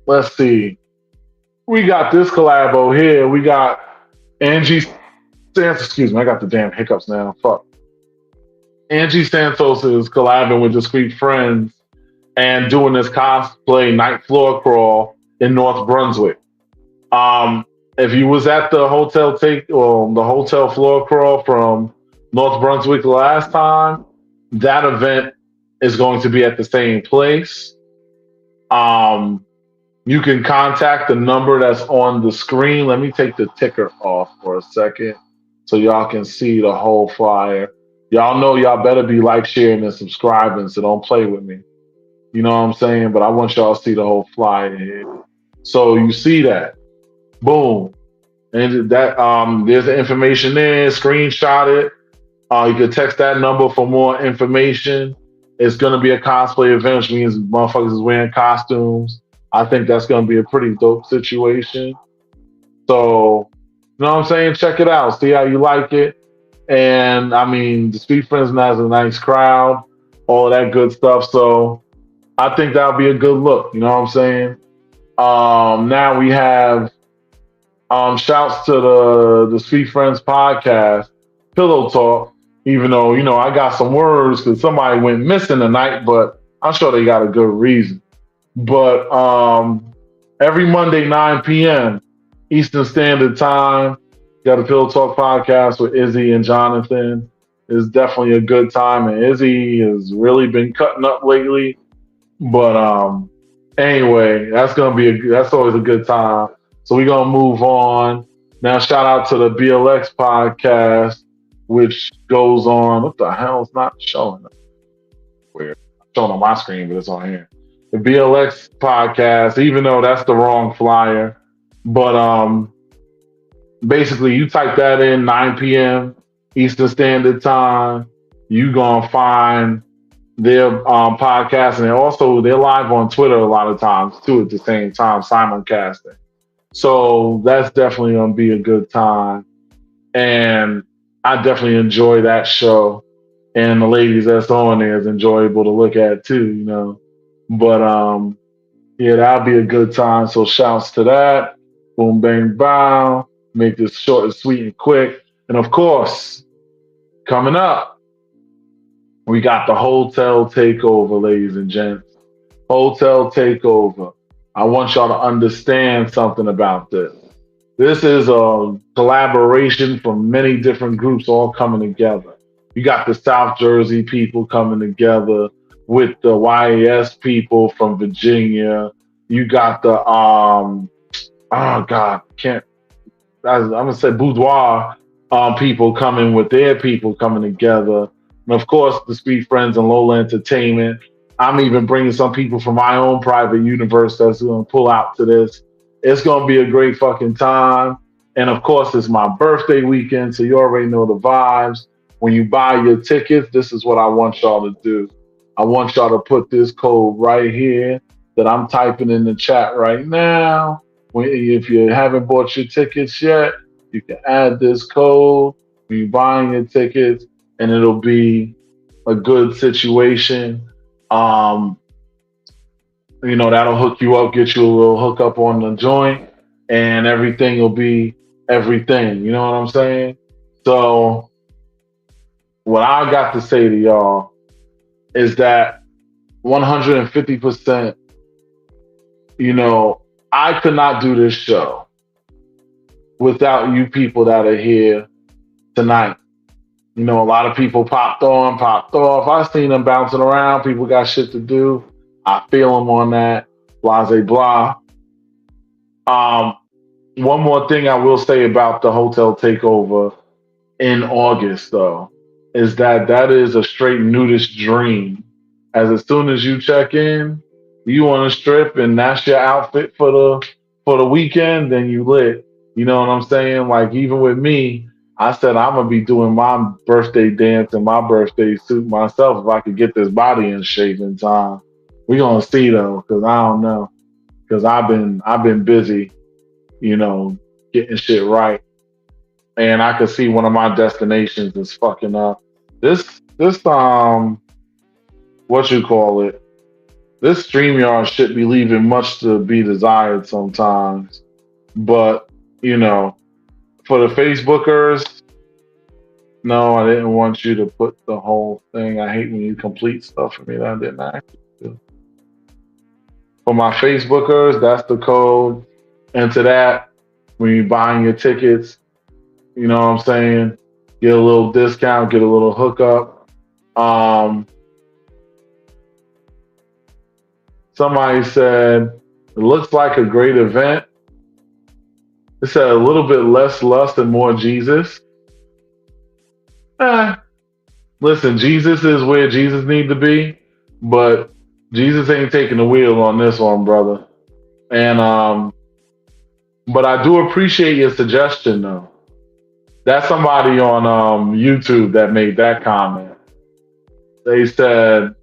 let's see. We got this collabo here. We got Angie Santos. Excuse me, I got the damn hiccups now. Fuck. Angie Santos is collabing with Discreet Friends and doing this cosplay night floor crawl in North Brunswick. If you was at the the hotel floor crawl from North Brunswick last time, that event is going to be at the same place. You can contact the number that's on the screen. Let me take the ticker off for a second so y'all can see the whole flyer. Y'all know y'all better be like, sharing, and subscribing, so don't play with me. You know what I'm saying? But I want y'all to see the whole flyer here. So you see that. Boom. And that there's the information there. Screenshot it. You can text that number for more information. It's gonna be a cosplay event, which means motherfuckers is wearing costumes. I think that's gonna be a pretty dope situation. So, you know what I'm saying? Check it out. See how you like it. And I mean, the Street Friends has a nice crowd, all of that good stuff. So I think that'll be a good look. You know what I'm saying? Now we have shouts to the Street Friends podcast, Pillow Talk. Even though I got some words because somebody went missing tonight, but I'm sure they got a good reason. But every Monday 9 p.m. Eastern Standard Time, got a Pillow Talk podcast with Izzy and Jonathan. It's definitely a good time, and Izzy has really been cutting up lately. But anyway, that's always a good time. So we're gonna move on. Now shout out to the BLX podcast, which goes on. What the hell? It's not showing up. Weird. It's showing on my screen, but it's on here. The BLX podcast, even though that's the wrong flyer. But basically you type that in 9 p.m. Eastern Standard Time, you gonna find their podcast, and they're live on Twitter a lot of times too at the same time, simulcasting. So that's definitely gonna be a good time, and I definitely enjoy that show, and the ladies that's on there is enjoyable to look at too. But yeah, that'll be a good time. So shouts to that. Boom, bang, bow. Make this short and sweet and quick. And of course, coming up, we got the hotel takeover, ladies and gents. Hotel takeover. I want y'all to understand something about this. This is a collaboration from many different groups all coming together. You got the South Jersey people coming together with the YAS people from Virginia. You got the I'm gonna say boudoir people coming with their people coming together. And of course, the Street Friends and Lola Entertainment. I'm even bringing some people from my own private universe that's going to pull out to this. It's going to be a great fucking time. And of course, it's my birthday weekend, so you already know the vibes. When you buy your tickets, this is what I want y'all to do. I want y'all to put this code right here that I'm typing in the chat right now. If you haven't bought your tickets yet, you can add this code when you're buying your tickets, and it'll be a good situation. That'll hook you up, get you a little hookup on the joint, and everything will be everything. You know what I'm saying? So, what I got to say to y'all is that 150%, you know, I could not do this show without you people that are here tonight. A lot of people popped on, popped off. I seen them bouncing around. People got shit to do. I feel them on that. Blase blah. Um, One more thing I will say about the hotel takeover in August, though, is that is a straight nudist dream. As soon as you check in, you on a strip, and that's your outfit for the weekend. Then you lit. You know what I'm saying? Like even with me, I said I'm gonna be doing my birthday dance in my birthday suit myself if I could get this body in shape in time. We gonna see though, cause I don't know, cause I've been busy, you know, getting shit right, and I could see one of my destinations is fucking up. This what you call it? This StreamYard shit be leaving much to be desired sometimes. But you know, for the Facebookers, no, I didn't want you to put the whole thing. I hate when you complete stuff for me that I didn't ask you to. For my Facebookers, that's the code. And to that, when you're buying your tickets, you know what I'm saying? Get a little discount, get a little hookup. Um, Somebody said it looks like a great event. It said a little bit less lust and more Jesus. Eh, Listen, Jesus is where Jesus need to be, but Jesus ain't taking the wheel on this one, brother. And but I do appreciate your suggestion though. That's somebody on YouTube that made that comment. They said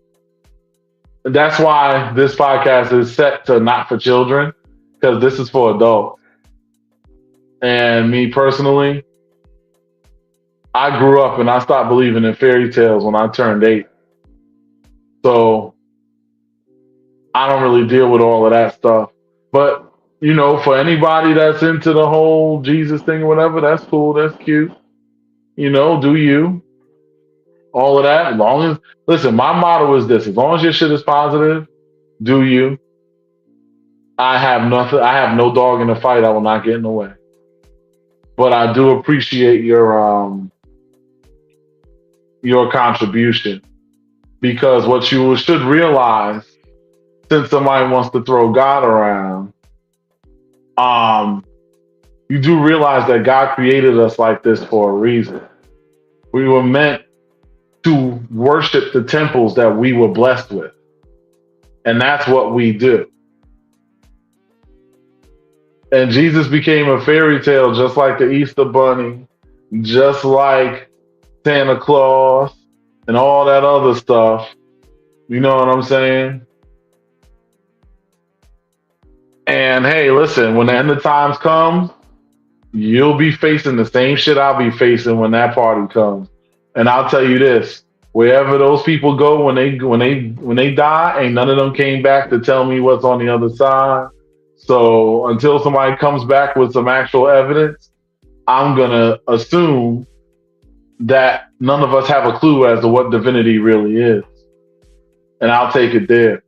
that's why this podcast is set to not for children, because this is for adults. And me personally, I grew up and I stopped believing in fairy tales when I turned 8. So I don't really deal with all of that stuff. But, for anybody that's into the whole Jesus thing or whatever, that's cool. That's cute. Do you. All of that. As long as, listen, my motto is this: as long as your shit is positive, do you. I have nothing, I have no dog in the fight. I will not get in the way. But I do appreciate your contribution, because what you should realize, since somebody wants to throw God around, um, you do realize that God created us like this for a reason. We were meant to worship the temples that we were blessed with. And that's what we do. And Jesus became a fairy tale just like the Easter Bunny, just like Santa Claus, and all that other stuff. You know what I'm saying? And hey, listen, when the end of times comes, you'll be facing the same shit I'll be facing when that party comes. And I'll tell you this: wherever those people go when they die, ain't none of them came back to tell me what's on the other side. So until somebody comes back with some actual evidence, I'm gonna assume that none of us have a clue as to what divinity really is. And I'll take it there.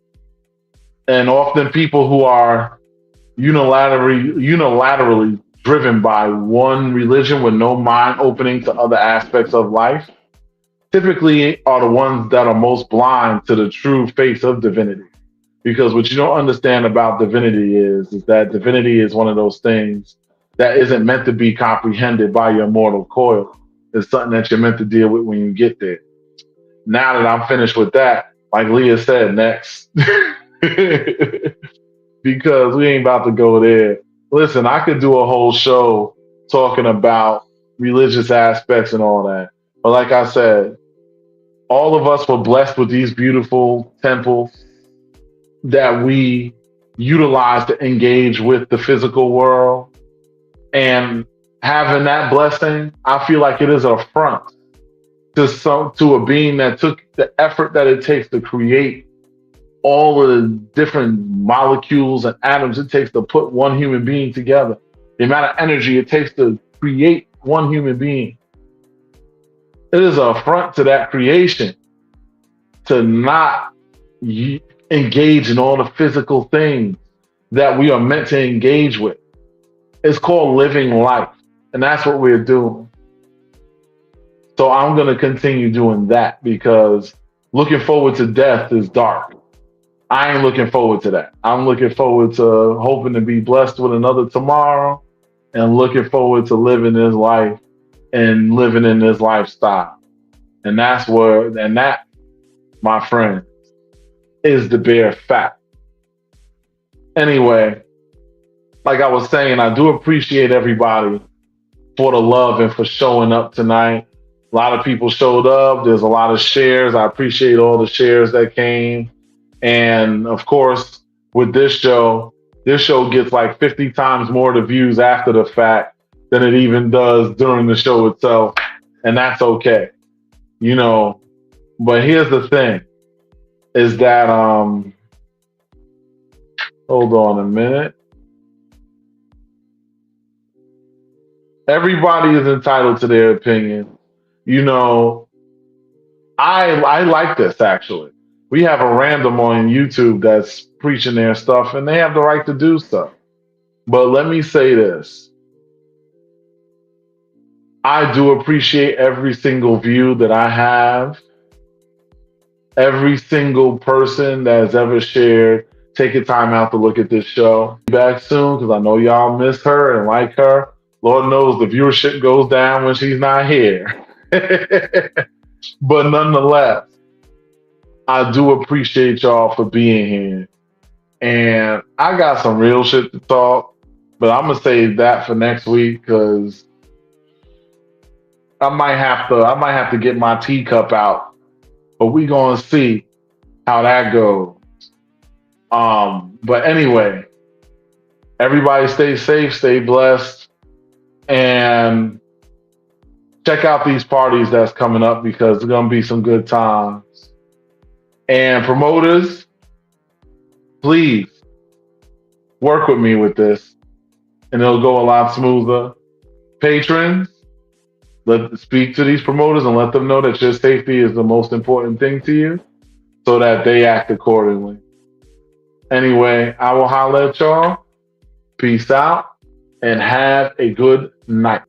And often people who are unilaterally driven by one religion with no mind opening to other aspects of life typically are the ones that are most blind to the true face of divinity. Because what you don't understand about divinity is that divinity is one of those things that isn't meant to be comprehended by your mortal coil. It's something that you're meant to deal with when you get there. Now that I'm finished with that, like Leah said, next. Because we ain't about to go there. Listen, I could do a whole show talking about religious aspects and all that. But like I said, all of us were blessed with these beautiful temples that we utilize to engage with the physical world. And having that blessing, I feel like it is an affront to a being that took the effort that it takes to create all of the different molecules and atoms it takes to put one human being together, the amount of energy it takes to create one human being. It is an affront to that creation to not engage in all the physical things that we are meant to engage with. It's called living life, and that's what we're doing. So I'm going to continue doing that because looking forward to death is dark. I ain't looking forward to that. I'm looking forward to hoping to be blessed with another tomorrow and looking forward to living this life and living in this lifestyle. And that, my friend, is the bare fact. Anyway, like I was saying, I do appreciate everybody for the love and for showing up tonight. A lot of people showed up. There's a lot of shares. I appreciate all the shares that came. And of course, with this show gets like 50 times more the views after the fact than it even does during the show itself. And that's okay. You know, but here's the thing is that hold on a minute. Everybody is entitled to their opinion. You know, I like this actually. We have a random on YouTube that's preaching their stuff and they have the right to do so. But let me say this. I do appreciate every single view that I have, every single person that has ever shared, taking time out to look at this show. Be back soon because I know y'all miss her and like her. Lord knows the viewership goes down when she's not here. But nonetheless, I do appreciate y'all for being here. And I got some real shit to talk, but I'm gonna save that for next week because I might have to get my teacup out. But we gonna see how that goes. But anyway, everybody stay safe, stay blessed, and check out these parties that's coming up because there's gonna be some good times. And promoters, please work with me with this, and it'll go a lot smoother. Patrons, speak to these promoters and let them know that your safety is the most important thing to you, so that they act accordingly. Anyway, I will holler at y'all. Peace out, and have a good night.